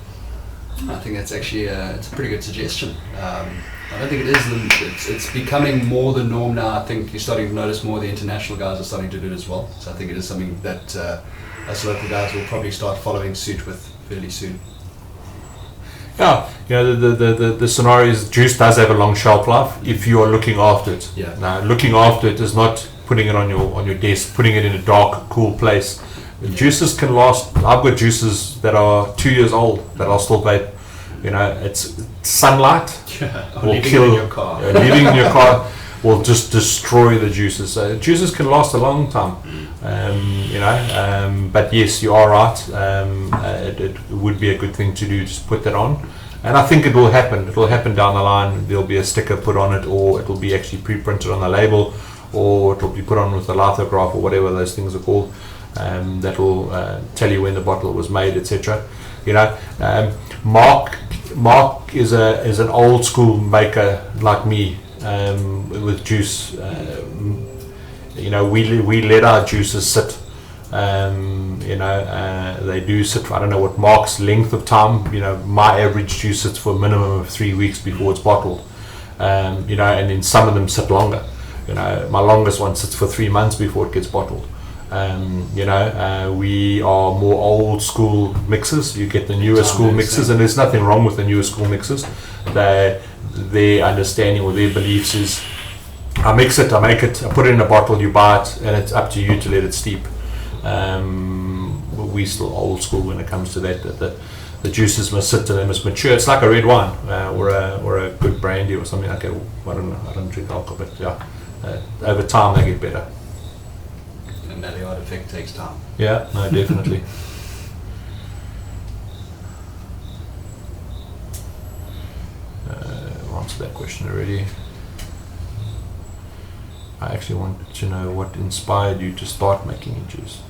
Speaker 2: I think that's actually it's a pretty good suggestion. I don't think it is. It's becoming more the norm now. I think you're starting to notice more the international guys are starting to do it as well. So I think it is something that us local guys will probably start following suit with fairly soon.
Speaker 1: Yeah, the scenario is juice does have a long shelf life if you are looking after it.
Speaker 2: Yeah.
Speaker 1: Now, looking after it is not putting it on your desk, putting it in a dark, cool place. Yeah. Juices can last. I've got juices that are 2 years old that I'll still vape. It's sunlight will kill.
Speaker 2: In your car.
Speaker 1: Leaving in your car will just destroy the juices. So juices can last a long time. But yes, you are right. It would be a good thing to do. Just put that on, and I think it will happen. It will happen down the line. There'll be a sticker put on it, or it will be actually pre-printed on the label, or it will be put on with a lithograph or whatever those things are called. That will tell you when the bottle was made, etc. Mark is an old school maker like me with juice. We let our juices sit. They do sit. I don't know what Mark's length of time. My average juice sits for a minimum of 3 weeks before it's bottled. And then some of them sit longer. My longest one sits for 3 months before it gets bottled. We are more old school mixers. You get the newer school mixers, and there's nothing wrong with the newer school mixers. Their understanding or their beliefs is, I mix it, I make it, I put it in a bottle, you buy it, and it's up to you to let it steep. We're still old school when it comes to that. The juices must sit and they must mature. It's like a red wine or a good brandy or something like that. I don't know. I don't drink alcohol, but yeah, over time they get better.
Speaker 2: And that effect takes time.
Speaker 1: Yeah, no, definitely. Answered that question already. I actually wanted to know what inspired you to start making a juice.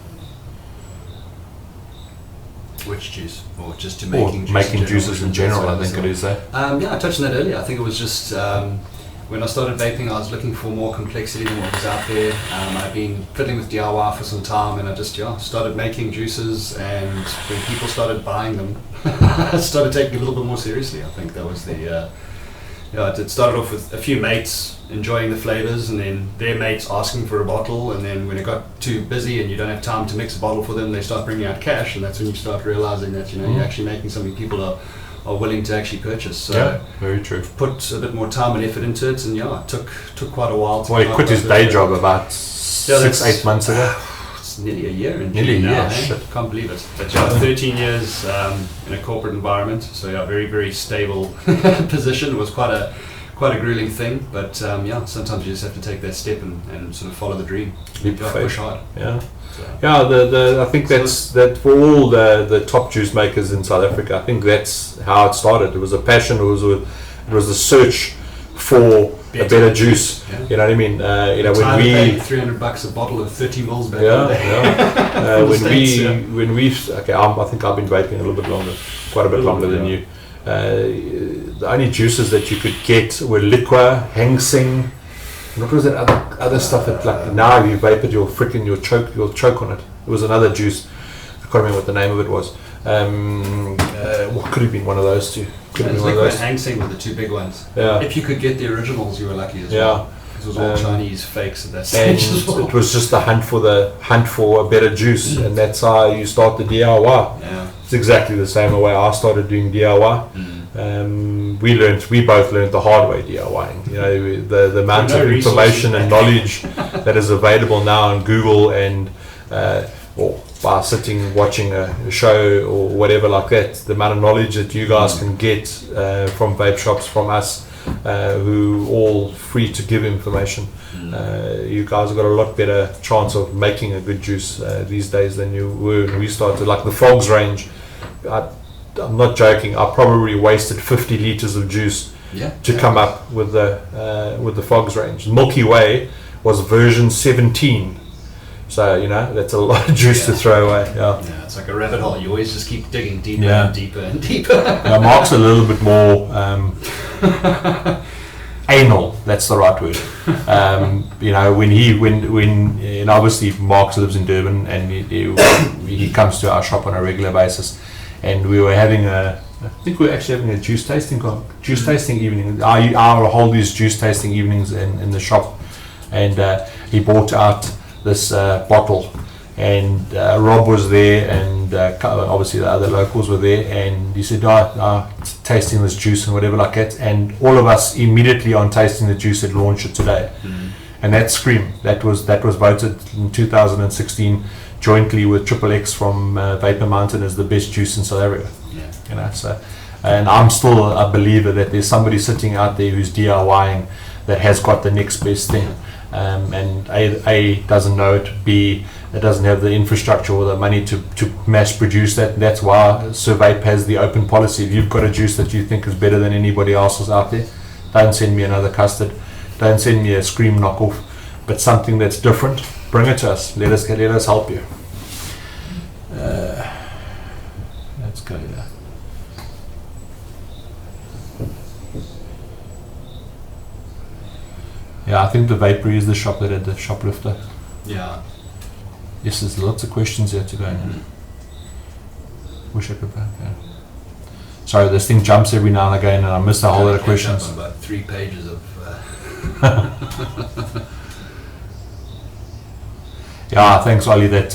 Speaker 2: Which juice? Or just to
Speaker 1: making juices in general, I think it is that.
Speaker 2: Yeah, I touched on that earlier. I think it was just when I started vaping, I was looking for more complexity than what was out there. I've been fiddling with DIY for some time, and I just started making juices, and when people started buying them, I started taking it a little bit more seriously. I think that was the it started off with a few mates enjoying the flavors, and then their mates asking for a bottle, and then when it got too busy and you don't have time to mix a bottle for them, they start bringing out cash, and that's when you start realizing that you're actually making something people are willing to actually purchase. So
Speaker 1: yeah, very true.
Speaker 2: Put a bit more time and effort into it, and it took quite a while to.
Speaker 1: Well, he quit his day job about 6-8 months ago.
Speaker 2: It's nearly a year.
Speaker 1: Nearly a year.
Speaker 2: Shit. Can't believe it. But 13 years in a corporate environment, so very, very stable position. It was quite a grueling thing, but sometimes you just have to take that step and sort of follow the dream. Push hard.
Speaker 1: Yeah. I think that for all the top juice makers in South Africa, I think that's how it started. It was a passion. It was a search for better juice.
Speaker 2: Yeah.
Speaker 1: You know what I mean? When we
Speaker 2: paid $300 a bottle of 30 mils back in the day.
Speaker 1: I think I've been vaping a little bit longer, quite a bit longer than you. The only juices that you could get were liquor, Hang Seng. What was that other stuff that like now you vape it, you'll choke on it. It was another juice. I can't remember what the name of it was. What could have been one of those two?
Speaker 2: Liquor and Hang Seng were the two big ones.
Speaker 1: Yeah.
Speaker 2: If you could get the originals, you were lucky as well. It was all Chinese fakes at that stage as well.
Speaker 1: It was just the hunt for a better juice, and that's how you start the DIY.
Speaker 2: Yeah.
Speaker 1: It's exactly the same way I started doing DIY. We both learned the hard way DIYing. The amount of information and knowledge that is available now on Google and or by sitting watching a show or whatever like that. The amount of knowledge that you guys can get from vape shops, from us, who all free to give information. You guys have got a lot better chance of making a good juice these days than you were when we started. Like the Fogs range, I'm not joking, I probably wasted 50 liters of juice to come up with the Fogs range. Milky Way was version 17. So, that's a lot of juice to throw away.
Speaker 2: Yeah, it's like a rabbit hole. You always just keep digging deeper and deeper and deeper.
Speaker 1: Mark's a little bit more anal. That's the right word. When obviously Mark lives in Durban and he comes to our shop on a regular basis, and we were having I think we were actually having a juice tasting evening. I hold these juice tasting evenings in the shop, and he brought out this bottle, and Rob was there, and obviously the other locals were there, and he said, tasting this juice and whatever like that, and all of us immediately on tasting the juice had launched it today. And that Scream, that was voted in 2016 jointly with Triple X from Vapor Mountain as the best juice in South Africa. So, and I'm still a believer that there's somebody sitting out there who's DIYing that has got the next best thing. And A doesn't know it, B, it doesn't have the infrastructure or the money to mass produce that. And that's why Sir Vape has the open policy. If you've got a juice that you think is better than anybody else's out there, don't send me another custard, don't send me a Scream knockoff, but something that's different, bring it to us. Let us help you. Let's go here. Yeah, I think the Vapory is the shop that had the shoplifter.
Speaker 2: Yeah.
Speaker 1: Yes, there's lots of questions here to go. Wish I could back. Sorry, this thing jumps every now and again, and I miss a whole lot of questions.
Speaker 2: About 3 pages of.
Speaker 1: Yeah, thanks, Ollie. That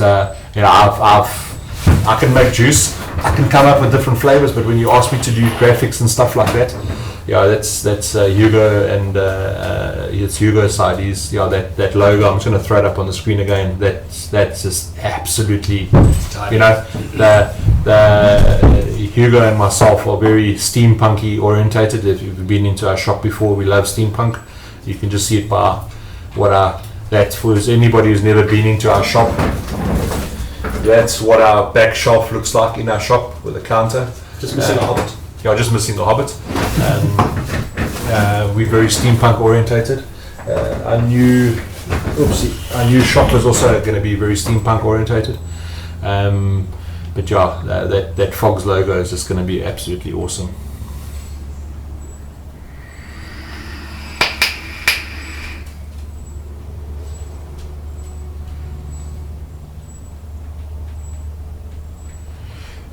Speaker 1: I can make juice. I can come up with different flavors, but when you ask me to do graphics and stuff like that, that's Hugo, and it's Hugo's side. He's that logo. I'm just going to throw it up on the screen again. That's just absolutely, the Hugo and myself are very steampunky orientated. If you've been into our shop before, we love steampunk. You can just see it by that for anybody who's never been into our shop. That's what our back shelf looks like in our shop with a counter.
Speaker 2: Just missing a hobbit.
Speaker 1: Yeah, just missing the Hobbit. We're very steampunk orientated. Our new shop is also going to be very steampunk orientated. But that Fogs logo is just going to be absolutely awesome.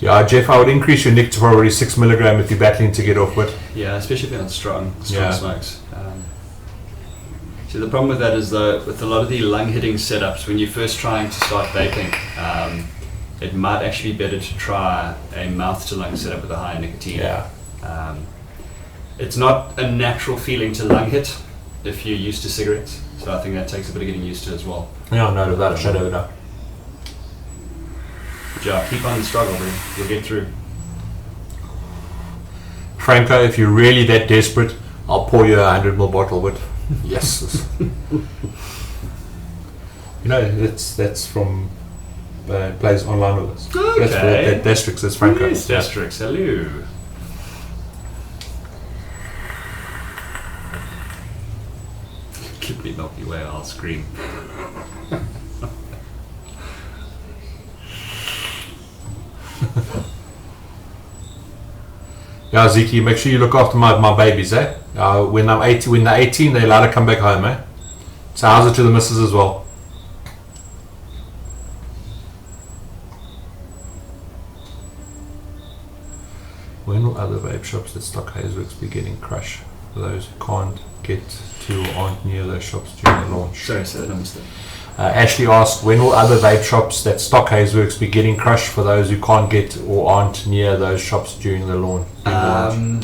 Speaker 1: Yeah, Jeff, I would increase your nic to probably 6 milligram if you're battling to get off with.
Speaker 2: Yeah, especially if you're on strong smokes. So the problem with that is with a lot of the lung hitting setups, when you're first trying to start vaping, it might actually be better to try a mouth to lung setup with a higher nicotine.
Speaker 1: Yeah.
Speaker 2: It's not a natural feeling to lung hit if you're used to cigarettes, so I think that takes a bit of getting used to as well.
Speaker 1: Yeah, no, without a shadow of a doubt.
Speaker 2: Yeah, keep on the struggle, bro. You'll get through.
Speaker 1: Franco, if you're really that desperate, I'll pour you a 100ml bottle with. Yes. That's from plays online with us.
Speaker 2: Okay.
Speaker 1: That's Destrix, that's Franco.
Speaker 2: Yes, Destrix, hello. Milky Way, I'll scream.
Speaker 1: Yeah, Ziki, make sure you look after my babies, eh? When they're 18, they're allowed to come back home, eh? So how's it to the missus as well? When will other vape shops that stock Haz Works be getting crushed for those who can't get to or aren't near those shops during the launch?
Speaker 2: Sorry, I missed it.
Speaker 1: Ashley asked, when will other vape shops that stock Haz Works be getting crushed for those who can't get or aren't near those shops during the launch?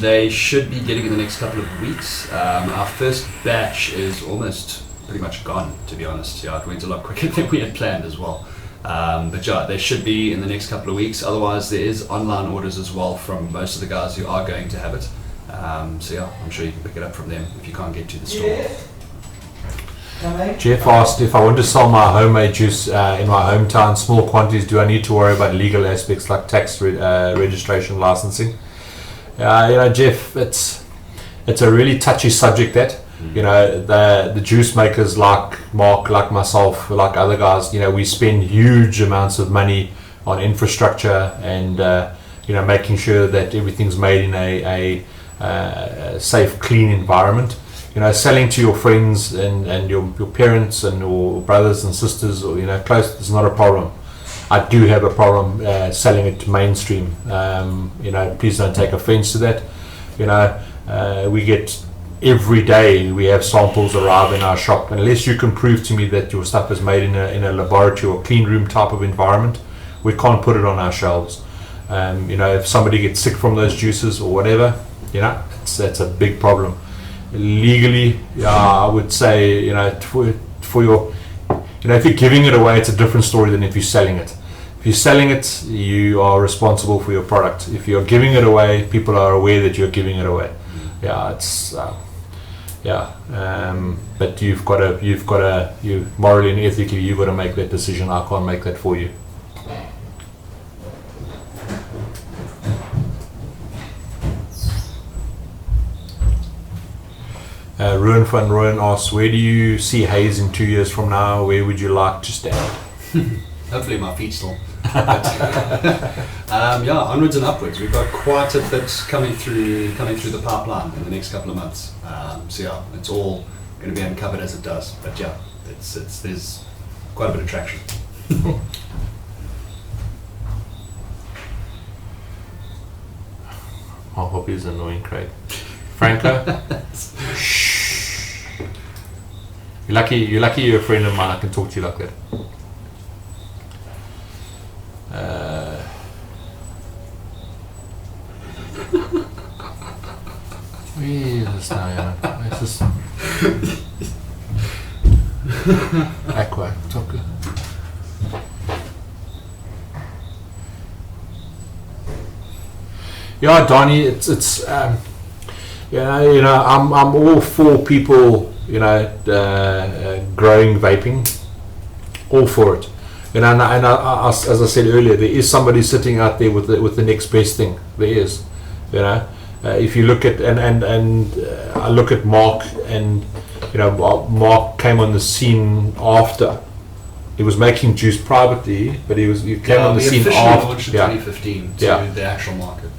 Speaker 2: They should be getting in the next couple of weeks. Our first batch is almost pretty much gone, to be honest. Yeah, it went a lot quicker than we had planned as well. But yeah, they should be in the next couple of weeks. Otherwise, there is online orders as well from most of the guys who are going to have it. So yeah, I'm sure you can pick it up from them if you can't get to the store.
Speaker 1: Jeff asked if I want to sell my homemade juice in my hometown, small quantities, do I need to worry about legal aspects like tax registration, licensing? Jeff, it's a really touchy subject that. The juice makers like Mark, like myself, like other guys, we spend huge amounts of money on infrastructure and making sure that everything's made in a safe, clean environment. Selling to your friends and your parents and your brothers and sisters or close is not a problem. I do have a problem selling it to mainstream. Please don't take offense to that. We get every day we have samples arrive in our shop. Unless you can prove to me that your stuff is made in a laboratory or clean room type of environment, we can't put it on our shelves. If somebody gets sick from those juices or whatever, that's a big problem. Legally, I would say, for your, if you're giving it away, it's a different story than if you're selling it. If you're selling it, you are responsible for your product. If you're giving it away, people are aware that you're giving it away. But you morally and ethically, you've got to make that decision. I can't make that for you. Ruin Fun Ruin asks, where do you see Haz in 2 years from now? Where would you like to stand?
Speaker 2: Hopefully my feet still. Onwards and upwards. We've got quite a bit coming through the pipeline in the next couple of months. It's all going to be uncovered as it does. But yeah, there's quite a bit of traction.
Speaker 1: My hobby is annoying, Craig. Franco? You're lucky you're a friend of mine. I can talk to you like that. Where is this now? Where's this? Aqua. Talk. Yeah, Donnie, it's I'm all for people, growing vaping, all for it. And as I said earlier, there is somebody sitting out there with the next best thing. There is, if you look at and I look at Mark, and Mark came on the scene after. He was making juice privately, but he came on the scene after.
Speaker 2: Launched in 2015 to the actual market.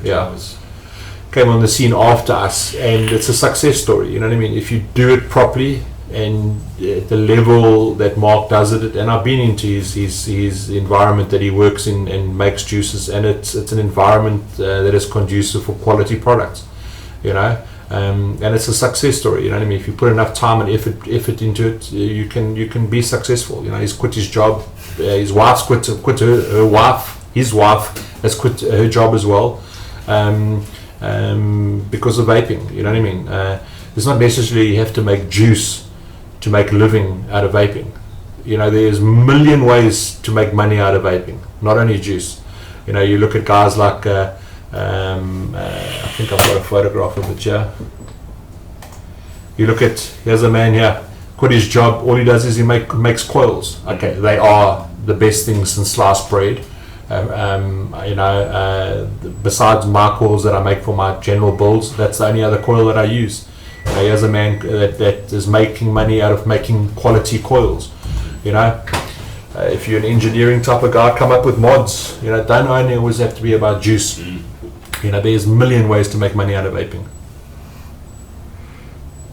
Speaker 1: Came on the scene after us, and it's a success story. You know what I mean? If you do it properly and at the level that Mark does it, and I've been into his environment that he works in and makes juices, and it's an environment that is conducive for quality products. And it's a success story. You know what I mean? If you put enough time and effort into it, you can be successful. He's quit his job. His wife's quit her wife. His wife has quit her job as well. Because of vaping, you know what I mean? It's not necessarily you have to make juice to make a living out of vaping. There's a million ways to make money out of vaping, not only juice. You look at guys like I think I've got a photograph of it here. You look at, here's a man here, quit his job, all he does is he makes coils. Okay, they are the best things since sliced bread. Besides my coils that I make for my general builds, that's the only other coil that I use. He has a man that is making money out of making quality coils. If you're an engineering type of guy, come up with mods. Don't only always have to be about juice. There's a million ways to make money out of vaping.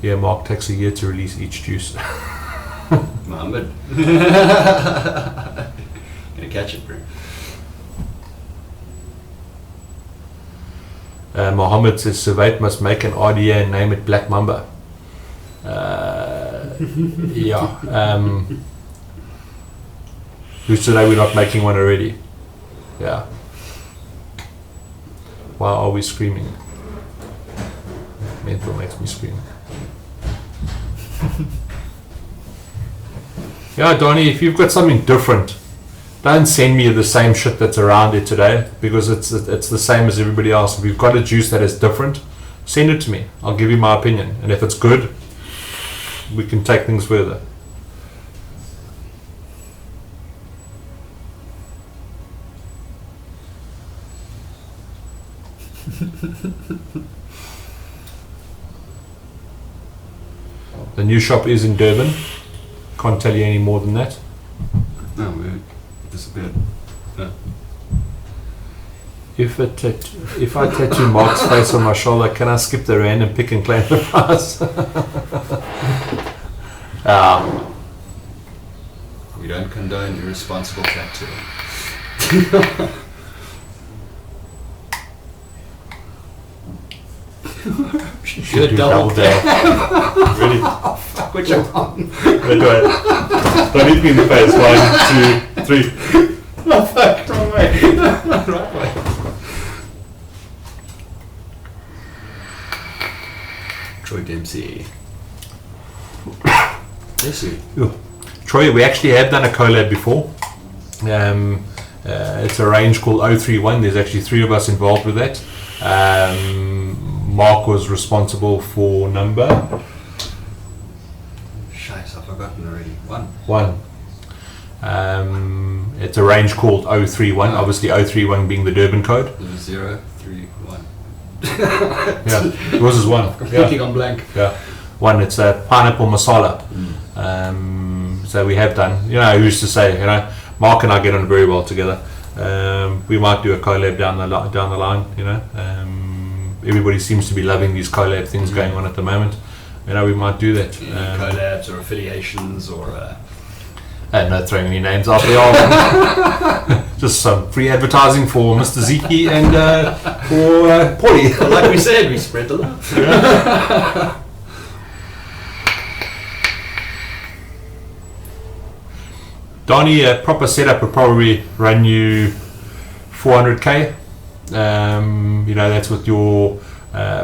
Speaker 1: Yeah, Mark takes a year to release each juice.
Speaker 2: Mohammed. Gonna catch it, bro.
Speaker 1: Mohammed says, so vape must make an RDA and name it Black Mamba. Who's to say we're not making one already? Yeah. Why are we screaming? Mental makes me scream. Yeah, Donnie, if you've got something different, don't send me the same shit that's around it today, because it's the same as everybody else. If you've got a juice that is different, send it to me. I'll give you my opinion, and if it's good, we can take things further. The new shop is in Durban. Can't tell you any more than that.
Speaker 2: No, we disappeared. No.
Speaker 1: If I tattoo Mark's face on my shoulder, can I skip the rand and pick and claim the prize?
Speaker 2: We don't condone irresponsible tattooing.
Speaker 1: Should do double dab. Ready?
Speaker 2: Which one?
Speaker 1: Wait. Don't hit me in the face. 1, 2, 3.
Speaker 2: Oh fuck, wrong way. Right way. Troy Dempsey. Bless you.
Speaker 1: Troy, we actually have done a collab before. It's a range called 031. There's actually 3 of us involved with that. Mark was responsible for number.
Speaker 2: Shite, I've forgotten already.
Speaker 1: 1. It's a range called 031. Obviously 031 being the Durban code.
Speaker 2: 031.
Speaker 1: Yeah, yours is 1.
Speaker 2: Completely gone blank.
Speaker 1: Yeah, 1. It's a pineapple masala. So we have done. Who's to say? Mark and I get on very well together. We might do a collab down the line. Everybody seems to be loving these collab things going on at the moment. We might do that.
Speaker 2: Collabs or affiliations or.
Speaker 1: I'm not throwing any names out there. Just some free advertising for Mr. Ziki and for Paulie.
Speaker 2: Like we said, we spread the love.
Speaker 1: Yeah. Donnie, a proper setup would probably run you 400k. That's with your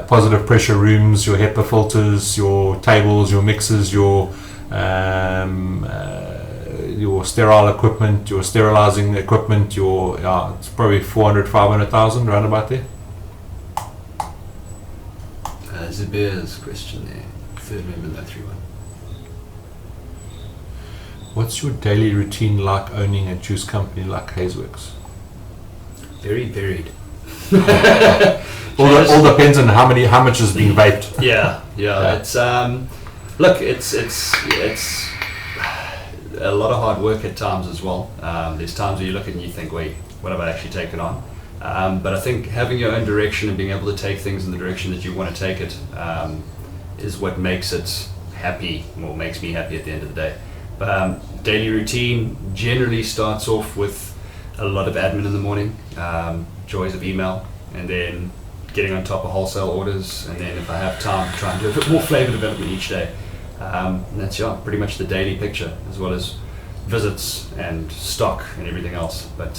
Speaker 1: positive pressure rooms, your HEPA filters, your tables, your mixers, your sterile equipment, your sterilizing equipment. It's probably 400,000-500,000 round about there.
Speaker 2: Zubair's question there. Third member in that 3-1.
Speaker 1: What's your daily routine like owning a juice company like Haz Works?
Speaker 2: Very varied.
Speaker 1: all depends on how much is being vaped.
Speaker 2: Yeah. It's it's a lot of hard work at times as well. There's times where you look at it and you think, wait, what have I actually taken on? But I think having your own direction and being able to take things in the direction that you want to take it is what makes it happy, or makes me happy at the end of the day. Daily routine generally starts off with a lot of admin in the morning, joys of email, and then getting on top of wholesale orders, and then if I have time, try and do a bit more flavor development each day. And that's pretty much the daily picture, as well as visits and stock and everything else. But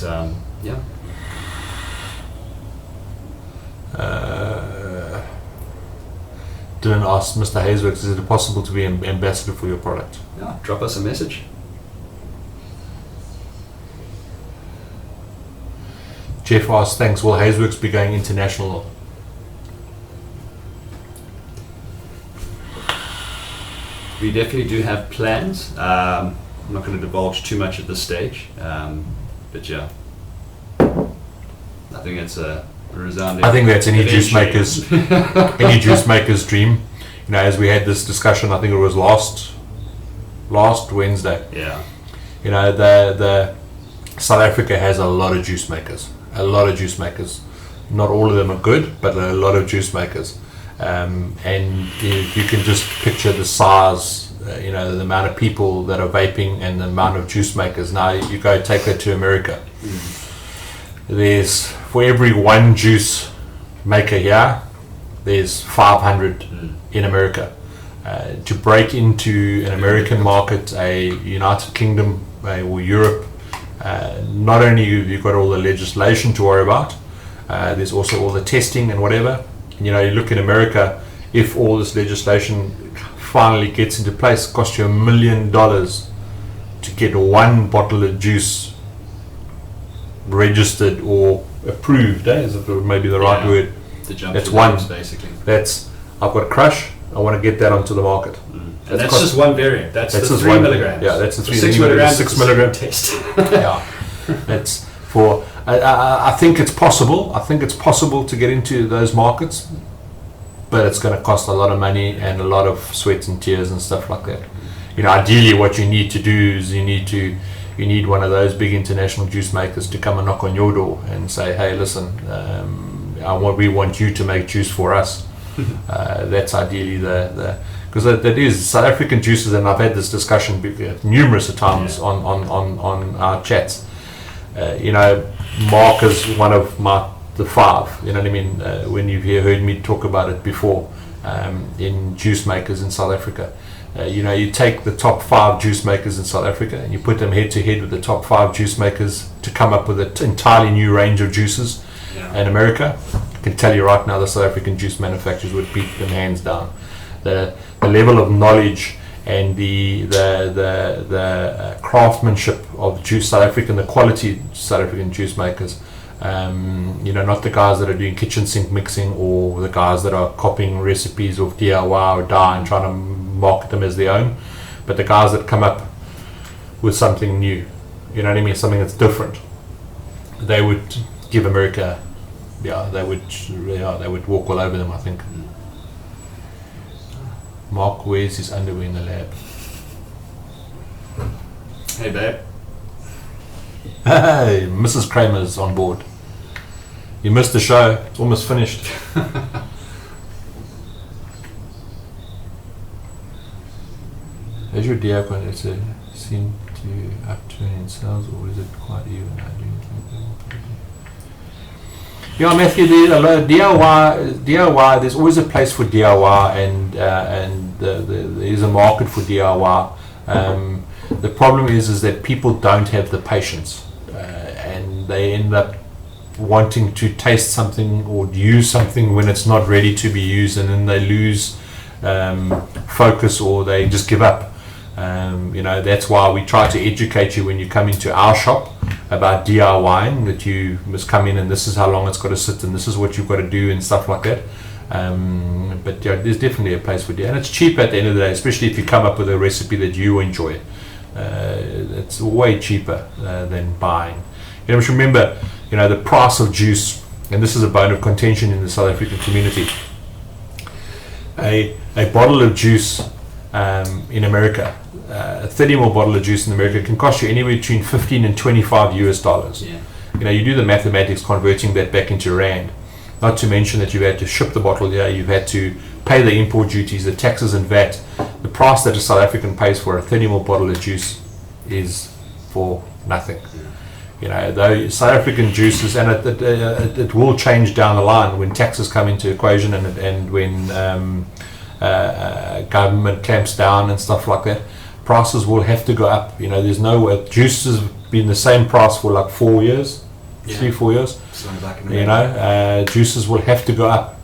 Speaker 1: Dylan asked Mr. Haz Works, is it possible to be an ambassador for your product?
Speaker 2: Yeah, drop us a message.
Speaker 1: Jeff asks, thanks, will Haz Works be going international?
Speaker 2: We definitely do have plans. I'm not going to divulge too much at this stage, but yeah, I think it's a resounding.
Speaker 1: I think that's any juice maker's dream. as we had this discussion, I think it was last Wednesday.
Speaker 2: Yeah.
Speaker 1: The South Africa has a lot of juice makers. Not all of them are good, but a lot of juice makers. And you can just picture the size, the amount of people that are vaping and the amount of juice makers. Now you go take that to America. There's, for every one juice maker here, there's 500 in America. To break into an American market, a United Kingdom or Europe, not only you've got all the legislation to worry about, there's also all the testing and whatever. You look in America, if all this legislation finally gets into place, it costs you $1 million to get one bottle of juice registered or approved. Is it maybe the right word? That's one. Basically. I've got a crush. I want to get that onto the market.
Speaker 2: And that's just one variant. That's the 3 milligrams.
Speaker 1: Yeah, that's the 3
Speaker 2: 6 milligrams.
Speaker 1: 6 milligram
Speaker 2: test.
Speaker 1: Yeah, that's for. I think it's possible. I think it's possible to get into those markets, but it's going to cost a lot of money and a lot of sweat and tears and stuff like that. Ideally, what you need to do is you need one of those big international juice makers to come and knock on your door and say, hey, listen, we want you to make juice for us. That's ideally because that is South African juices, and I've had this discussion numerous times on our chats. Mark is one of the 5. You know what I mean? When you've heard me talk about it before, in juice makers in South Africa, you take the top 5 juice makers in South Africa and you put them head to head with the top 5 juice makers to come up with an entirely new range of juices in America. I can tell you right now, the South African juice manufacturers would beat them hands down. The level of knowledge and the craftsmanship of juice South African, the quality South African juice makers, not the guys that are doing kitchen sink mixing or the guys that are copying recipes of DIY or dye and trying to market them as their own, but the guys that come up with something new, something that's different. They would give America, they would walk all over them, I think. Mark wears his underwear in the lab.
Speaker 2: Hey, babe.
Speaker 1: Hey, Mrs. Kramer's on board. You missed the show. It's almost finished. Has your DIY quantity seem to upturn in sales, or is it quite even? Matthew, there's a lot of DIY. There's always a place for DIY, and there is a market for DIY. The problem is that people don't have the patience, and they end up wanting to taste something or use something when it's not ready to be used, and then they lose focus or they just give up. That's why we try to educate you when you come into our shop about DIYing, that you must come in and this is how long it's got to sit and this is what you've got to do and stuff like that. But there's definitely a place for DIY, and it's cheap at the end of the day, especially if you come up with a recipe that you enjoy. It's way cheaper than buying. You must remember, the price of juice, and this is a bone of contention in the South African community. A bottle of juice in America, a 30 ml bottle of juice in America can cost you anywhere between $15 and $25. Yeah. You do the mathematics converting that back into rand. Not to mention that you've had to ship the bottle here, you've had to pay the import duties, the taxes and VAT. The price that a South African pays for a 30 ml bottle of juice is for nothing. Though South African juices, and it will change down the line when taxes come into equation and when government clamps down and stuff like that. Prices will have to go up. There's no way. Juice has been the same price for like 4 years, 3-4 years. Juices will have to go up.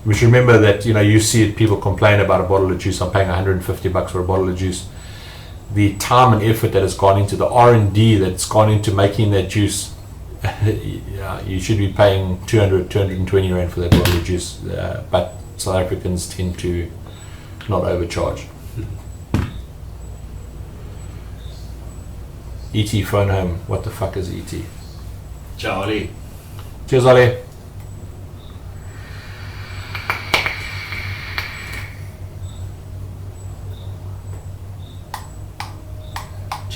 Speaker 1: We should remember that you see it, people complain about a bottle of juice. I'm paying $150 for a bottle of juice. The time and effort that has gone into the R&D that's gone into making that juice, you should be paying 220 rand for that bottle of juice. But South Africans tend to not overcharge. ET phone home. What the fuck is ET?
Speaker 2: Ciao, Ali.
Speaker 1: Cheers, Ali.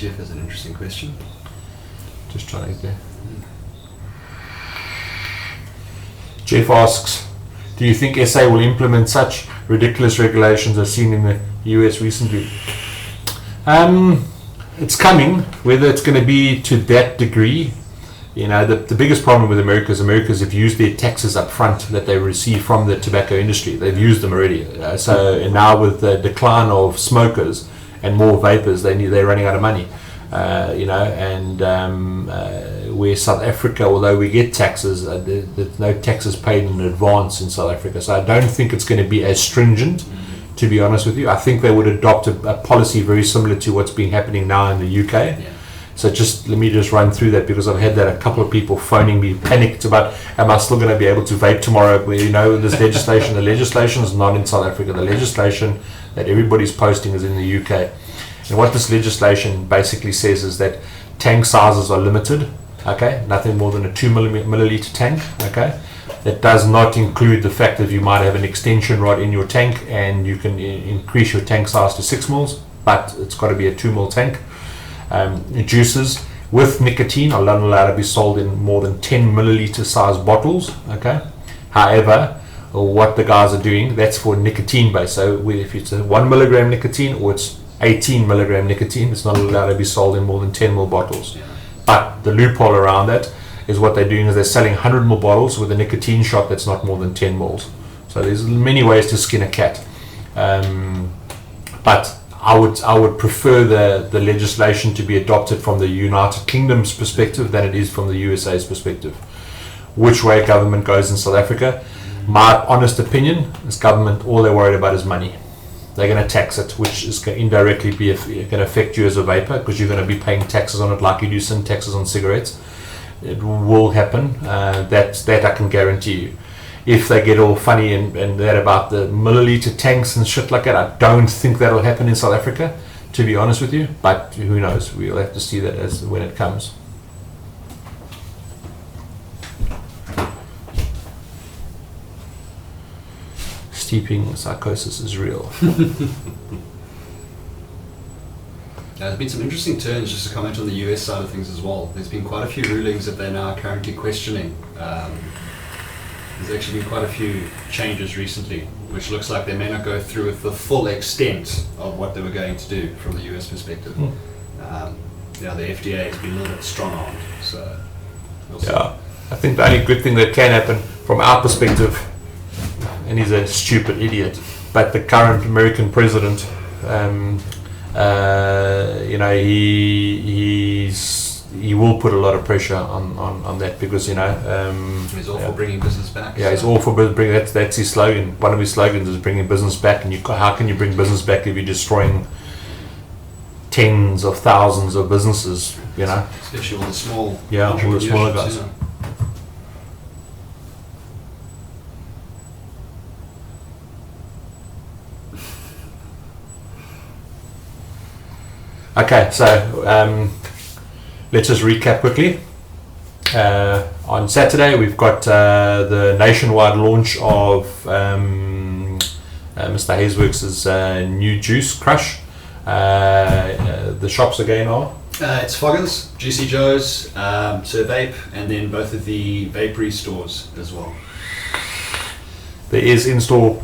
Speaker 2: Jeff has an interesting question.
Speaker 1: Just trying to get there. Jeff asks, do you think SA will implement such ridiculous regulations as seen in the US recently? It's coming. Whether it's going to be to that degree, you know, the biggest problem with Americans have used their taxes up front that they receive from the tobacco industry. They've used them already. And now with the decline of smokers and more vapors, they're running out of money. Where South Africa, although we get taxes, there's no taxes paid in advance in South Africa. So I don't think it's going to be as stringent, to be honest with you. I think they would adopt a policy very similar to what's been happening now in the UK.
Speaker 2: Yeah.
Speaker 1: So let me run through that, because I've had that a couple of people phoning me panicked about, am I still going to be able to vape tomorrow? Well, you know, this legislation, the legislation is not in South Africa. The legislation that everybody's posting is in the UK. And what this legislation basically says is that tank sizes are limited, okay? Nothing more than a 2 milliliter tank, okay? That does not include the fact that you might have an extension rod in your tank and you can increase your tank size to 6 mils, but it's got to be a 2 mil tank. Juices with nicotine are not allowed to be sold in more than 10 milliliter size bottles, okay? However, what the guys are doing, that's for nicotine base. So if it's a 1 milligram nicotine or it's 18 milligram nicotine, it's not allowed to be sold in more than 10 ml bottles.
Speaker 2: Yeah.
Speaker 1: But the loophole around that is what they're doing is they're selling 100 ml bottles with a nicotine shot that's not more than 10 mls. So there's many ways to skin a cat. But I would prefer the legislation to be adopted from the United Kingdom's perspective than it is from the USA's perspective. Which way government goes in South Africa, my honest opinion is government, all they're worried about is money. They're going to tax it, which is going to indirectly be going to affect you as a vapor, because you're going to be paying taxes on it like you do sin taxes on cigarettes. It will happen. That I can guarantee you. If they get all funny and that about the milliliter tanks and shit like that, I don't think that'll happen in South Africa, to be honest with you. But who knows? We'll have to see that when it comes. Steeping psychosis is real.
Speaker 2: There's been some interesting turns, just to comment on the US side of things as well. There's been quite a few rulings that they're now currently questioning. There's actually been quite a few changes recently, which looks like they may not go through with the full extent of what they were going to do from the US perspective. The FDA has been a little bit strong-armed, so we'll see.
Speaker 1: Yeah, I think the only good thing that can happen from our perspective, and he's a stupid idiot, but the current American president, he will put a lot of pressure on that, because
Speaker 2: he's all for bringing business back.
Speaker 1: Yeah, he's all for bringing. That's his slogan. One of his slogans is bringing business back. And how can you bring business back if you're destroying tens of thousands of businesses? You know,
Speaker 2: especially all the small.
Speaker 1: Yeah, all the smaller guys.
Speaker 2: You know.
Speaker 1: Okay, so let's just recap quickly. On Saturday, we've got the nationwide launch of Mr. Haz Works' new juice, Crush. The shops again are?
Speaker 2: It's Foggins, Juicy Joe's, Sir Vape, and then both of the Vapery stores as well.
Speaker 1: There is in-store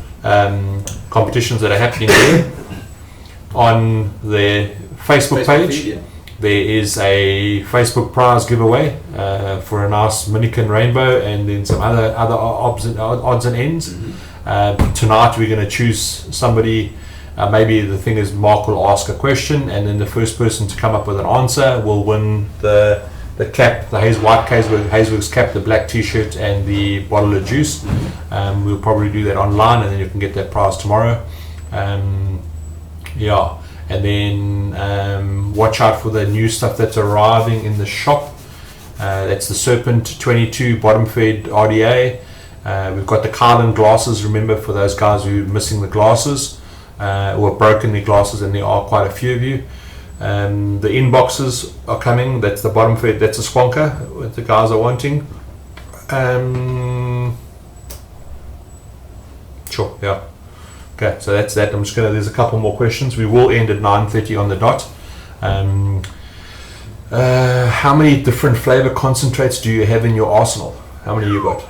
Speaker 1: competitions that are happening there. On the Facebook page,
Speaker 2: feed, yeah.
Speaker 1: There is a Facebook prize giveaway for a nice Minican rainbow, and then some other odds and ends. Mm-hmm. Tonight we're going to choose somebody. Maybe the thing is, Mark will ask a question, and then the first person to come up with an answer will win the cap, the Haz Works cap, the black t-shirt, and the bottle of juice. Mm-hmm. We'll probably do that online, and then you can get that prize tomorrow. Yeah. And then watch out for the new stuff that's arriving in the shop. That's the Serpent 22 bottom fed RDA. We've got the Carlin glasses, remember, for those guys who are missing the glasses or broken their glasses, and there are quite a few of you. The inboxes are coming. That's the bottom fed, that's a Squonker, what the guys are wanting. Sure, yeah. Okay, so that's that. There's a couple more questions. We will end at 9:30 on the dot. How many different flavor concentrates do you have in your arsenal? How many you got?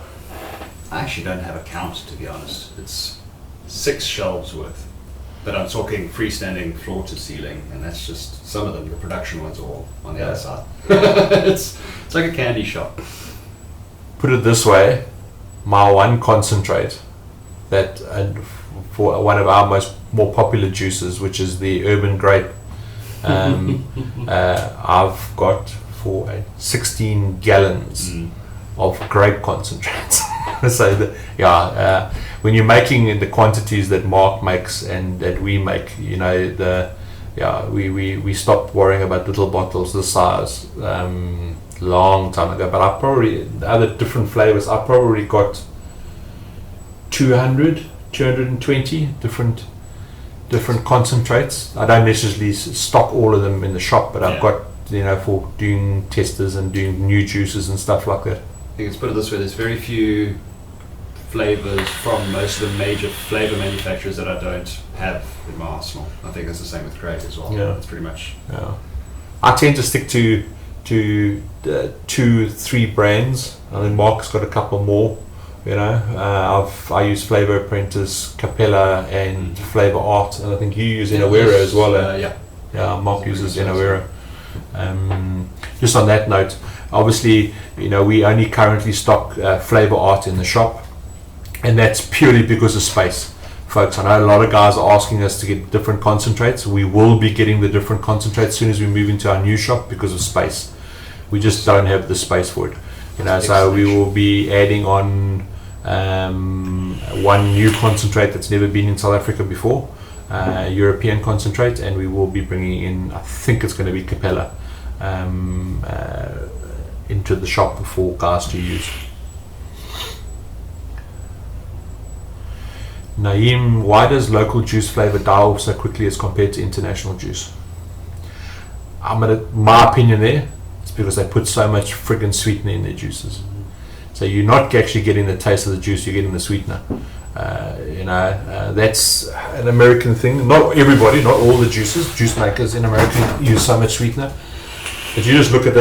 Speaker 2: I actually don't have a count, to be honest. It's 6 shelves worth. But I'm talking freestanding floor to ceiling, and that's just some of them. The production ones are all on the other side. it's like a candy shop.
Speaker 1: Put it this way, my one concentrate that, and for one of our more popular juices, which is the Urban Grape, I've got for 16 gallons of grape concentrates. So when you're making in the quantities that Mark makes and that we make, you know, we stopped worrying about little bottles this size long time ago. But I probably, the other different flavors, I probably got 220 different concentrates. I don't necessarily stock all of them in the shop, but I've got, you know, for doing testers and doing new juices and stuff like that.
Speaker 2: I think let's put it this way, there's very few flavors from most of the major flavor manufacturers that I don't have in my arsenal. I think that's the same with grape as well.
Speaker 1: Yeah.
Speaker 2: It's pretty much.
Speaker 1: Yeah. I tend to stick to 2-3 brands. I think Mark's got a couple more. You know, I use Flavor Apprentice, Capella, and Flavor Art, and I think you use Inawera as well. Mark uses Inawera. Just on that note, obviously, you know, we only currently stock Flavor Art in the shop, and that's purely because of space, folks. I know a lot of guys are asking us to get different concentrates. We will be getting the different concentrates as soon as we move into our new shop because of space. We just don't have the space for it, you know. So we will be adding on one new concentrate that's never been in South Africa before, European concentrate, and we will be bringing in, I think it's going to be Capella, into the shop for guys to use. Naeem, why does local juice flavor die off so quickly as compared to international juice? My opinion there, it's because they put so much friggin' sweetener in their juices. So you're not actually getting the taste of the juice, you're getting the sweetener. That's an American thing. Not everybody, not all the juice makers in America use so much sweetener. But you just look at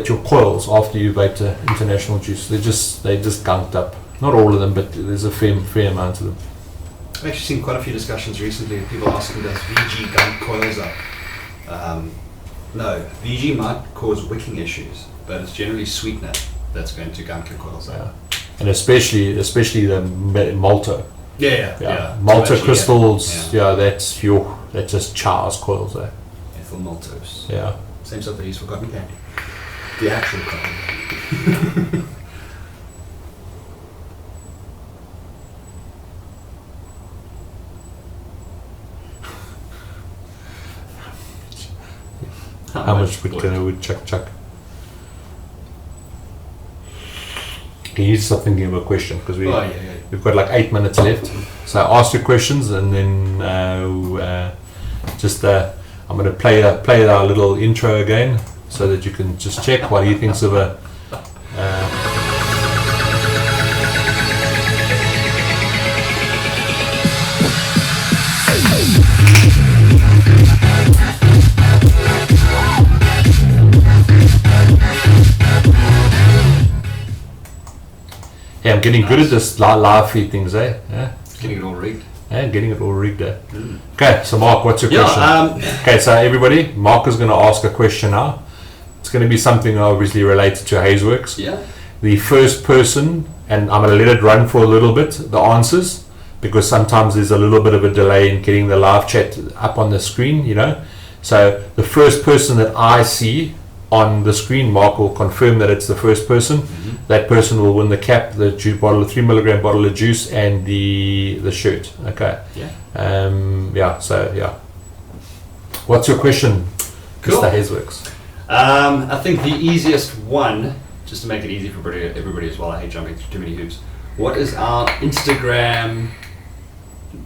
Speaker 1: your coils after you vape the international juice. They just gunked up. Not all of them, but there's a fair amount of them.
Speaker 2: I've actually seen quite a few discussions recently of people asking, does VG gunk coils up? No, VG might cause wicking issues, but it's generally sweetener that's going to gunk your coils up.
Speaker 1: And especially the Malto. Malto crystals. That just chars coils there.
Speaker 2: Ethyl maltose.
Speaker 1: Yeah.
Speaker 2: Same stuff they use for cotton candy. The actual cotton.
Speaker 1: How much would chuck? Can you stop thinking of a question, because we've got like 8 minutes left. So ask your questions, and then I'm going to play our little intro again, so that you can just check while he thinks of a. Yeah, I'm getting good at this live feed things, eh? Yeah.
Speaker 2: Getting it all rigged.
Speaker 1: Yeah, getting it all rigged, eh? Okay, so Mark, what's your question? Okay, so everybody, Mark is going to ask a question now. It's going to be something obviously related to Haz Works.
Speaker 2: Yeah.
Speaker 1: The first person, and I'm going to let it run for a little bit, the answers, because sometimes there's a little bit of a delay in getting the live chat up on the screen, you know. So the first person that I see on the screen, Mark will confirm that it's the first person. That person will win the cap, the bottle, 3 milligram bottle of juice, and the shirt. Okay.
Speaker 2: Yeah.
Speaker 1: What's your question,
Speaker 2: Cool.
Speaker 1: Mr. Haz Works?
Speaker 2: I think the easiest one, just to make it easy for everybody as well, I hate jumping through too many hoops. What is our Instagram,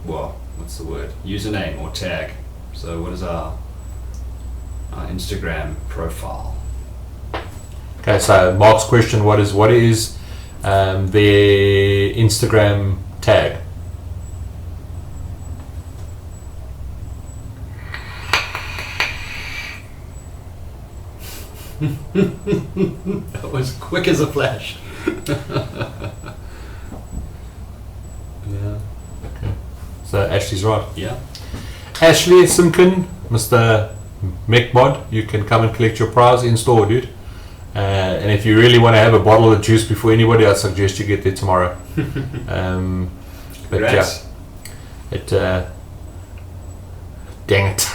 Speaker 2: what's the word? Username or tag? So what is our Instagram profile?
Speaker 1: Okay, so Mark's question, what is their Instagram tag?
Speaker 2: That was quick as a flash. Yeah.
Speaker 1: Okay. So Ashley's right.
Speaker 2: Yeah.
Speaker 1: Ashley Simkin, Mr. McMod, you can come and collect your prize in store, dude. And if you really want to have a bottle of juice before anybody, I suggest you get there tomorrow. But
Speaker 2: Congrats.
Speaker 1: yeah, dang it.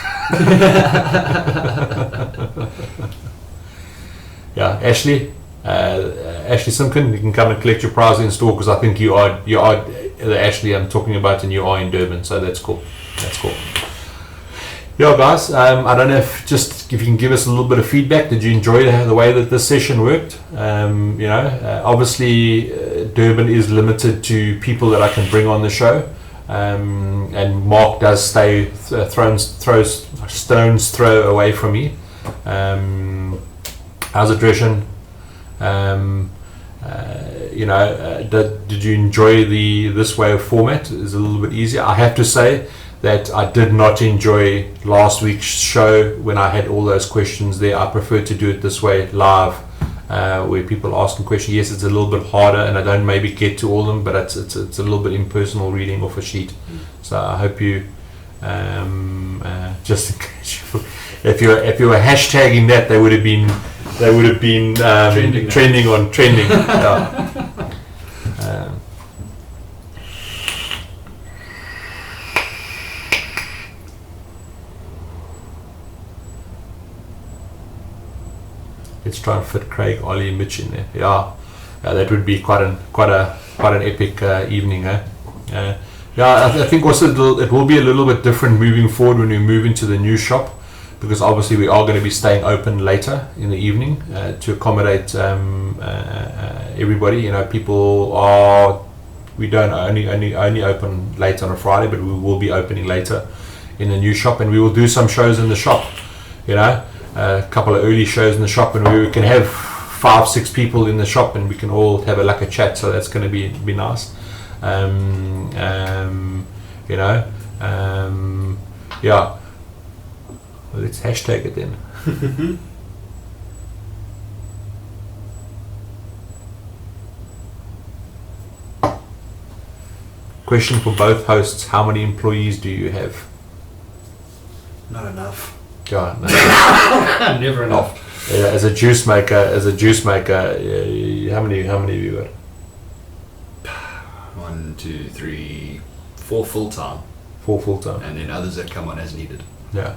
Speaker 1: Yeah, Ashley Simkin, you can come and collect your prize in store, because I think you are the Ashley I'm talking about, and you are in Durban, so that's cool. Yeah, guys, I don't know if you can give us a little bit of feedback. Did you enjoy the way that this session worked? Obviously Durban is limited to people that I can bring on the show, and Mark does stay stone's throw away from me. How's it, Dresden? Did you enjoy this way of format? It's a little bit easier. I have to say that I did not enjoy last week's show when I had all those questions there. I prefer to do it this way, live, where people are asking questions. Yes, it's a little bit harder, and I don't maybe get to all of them, but it's a little bit impersonal reading off a sheet. So I hope you, just in case if you were hashtagging that, they would have been trending. Yeah. Let's try and fit Craig, Ollie, and Mitch in there. Yeah, that would be quite an epic evening, eh? I think also it will be a little bit different moving forward when we move into the new shop, because obviously we are going to be staying open later in the evening to accommodate everybody. We don't only open late on a Friday, but we will be opening later in the new shop, and we will do some shows in the shop. A couple of early shows in the shop, and we can have 5-6 people in the shop, and we can all have a chat. So that's going to be nice. Yeah. Well, let's hashtag it then. Question for both hosts: how many employees do you have?
Speaker 2: Not enough.
Speaker 1: Yeah, no.
Speaker 2: Never enough.
Speaker 1: Yeah, as a juice maker, how many have you got?
Speaker 2: 1, 2, 3, 4 full time.
Speaker 1: 4 full time.
Speaker 2: And then others that come on as needed.
Speaker 1: Yeah.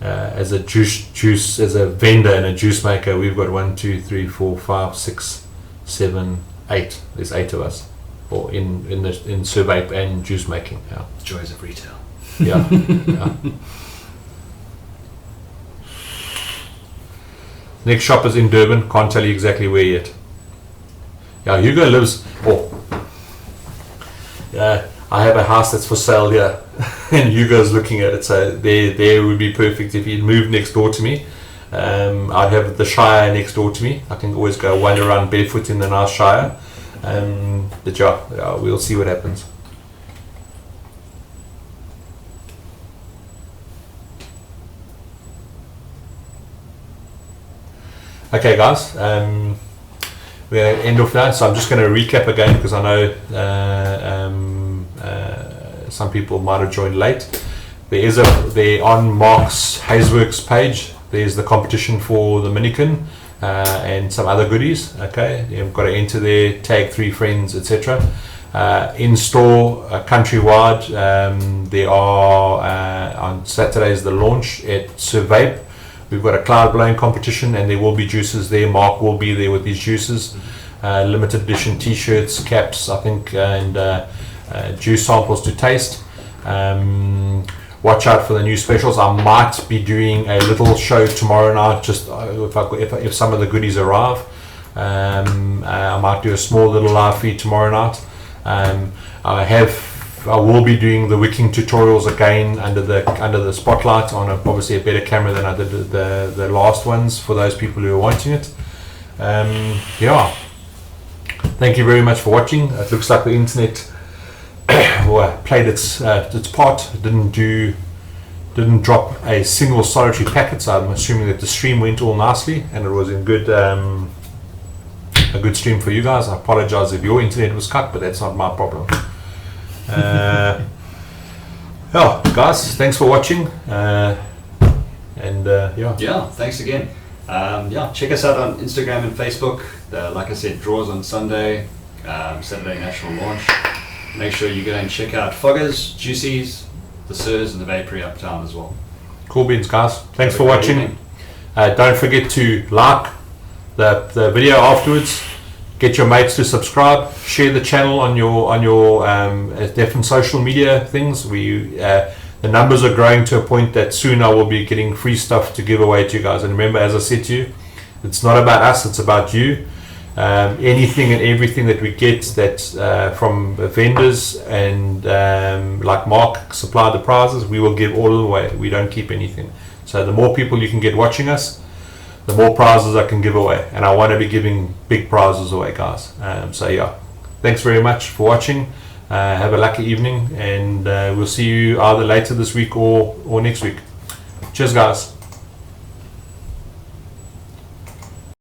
Speaker 1: As a juice, as a vendor and a juice maker, we've got 1, 2, 3, 4, 5, 6, 7, 8. There's 8 of us, or in vape and juice making. Yeah.
Speaker 2: Joys of retail.
Speaker 1: Yeah. Yeah. Next shop is in Durban. Can't tell you exactly where yet. Yeah, Hugo lives. I have a house that's for sale here, and Hugo's looking at it. So there would be perfect if he'd moved next door to me. I'd have the Shire next door to me. I can always go wander around barefoot in the nice Shire. But yeah, we'll see what happens. Okay, guys, we're going to end off now, so I'm just going to recap again, because I know some people might have joined late. There on Mark's Haz Works page, there's the competition for the Minikin and some other goodies. Okay, you've got to enter there, tag 3 friends, etc. In store, countrywide, there are on Saturdays the launch at Vape. We've got a cloud blowing competition, and there will be juices there. Mark will be there with these juices, limited edition t-shirts, caps, I think, and juice samples to taste. Watch out for the new specials. I might be doing a little show tomorrow night, just if some of the goodies arrive. I might do a small little live feed tomorrow night. I will be doing the wicking tutorials again under the spotlight on obviously a better camera than I did the last ones, for those people who are wanting it. Yeah, thank you very much for watching. It looks like the internet played its part. It didn't do didn't drop a single solitary packet, so I'm assuming that the stream went all nicely and it was in good a good stream for you guys. I apologize if your internet was cut, but that's not my problem. Yeah, guys, thanks for watching.
Speaker 2: Yeah, thanks again. Check us out on Instagram and Facebook. Like I said, draws on Sunday, Saturday national launch. Make sure you go and check out Foggers, Juicies, the Sirs, and the Vapery Uptown as well.
Speaker 1: Cool beans, guys. Thanks for watching. Don't forget to like the video afterwards. Get your mates to subscribe. Share the channel on your different social media things. The numbers are growing to a point that soon I will be getting free stuff to give away to you guys. And remember, as I said to you, it's not about us, it's about you. Anything and everything that we get that's from vendors and like Mark supply the prizes, we will give all away. We don't keep anything. So the more people you can get watching us, the more prizes I can give away. And I want to be giving big prizes away, guys. So yeah, thanks very much for watching. Have a lucky evening, and we'll see you either later this week or next week. Cheers, guys.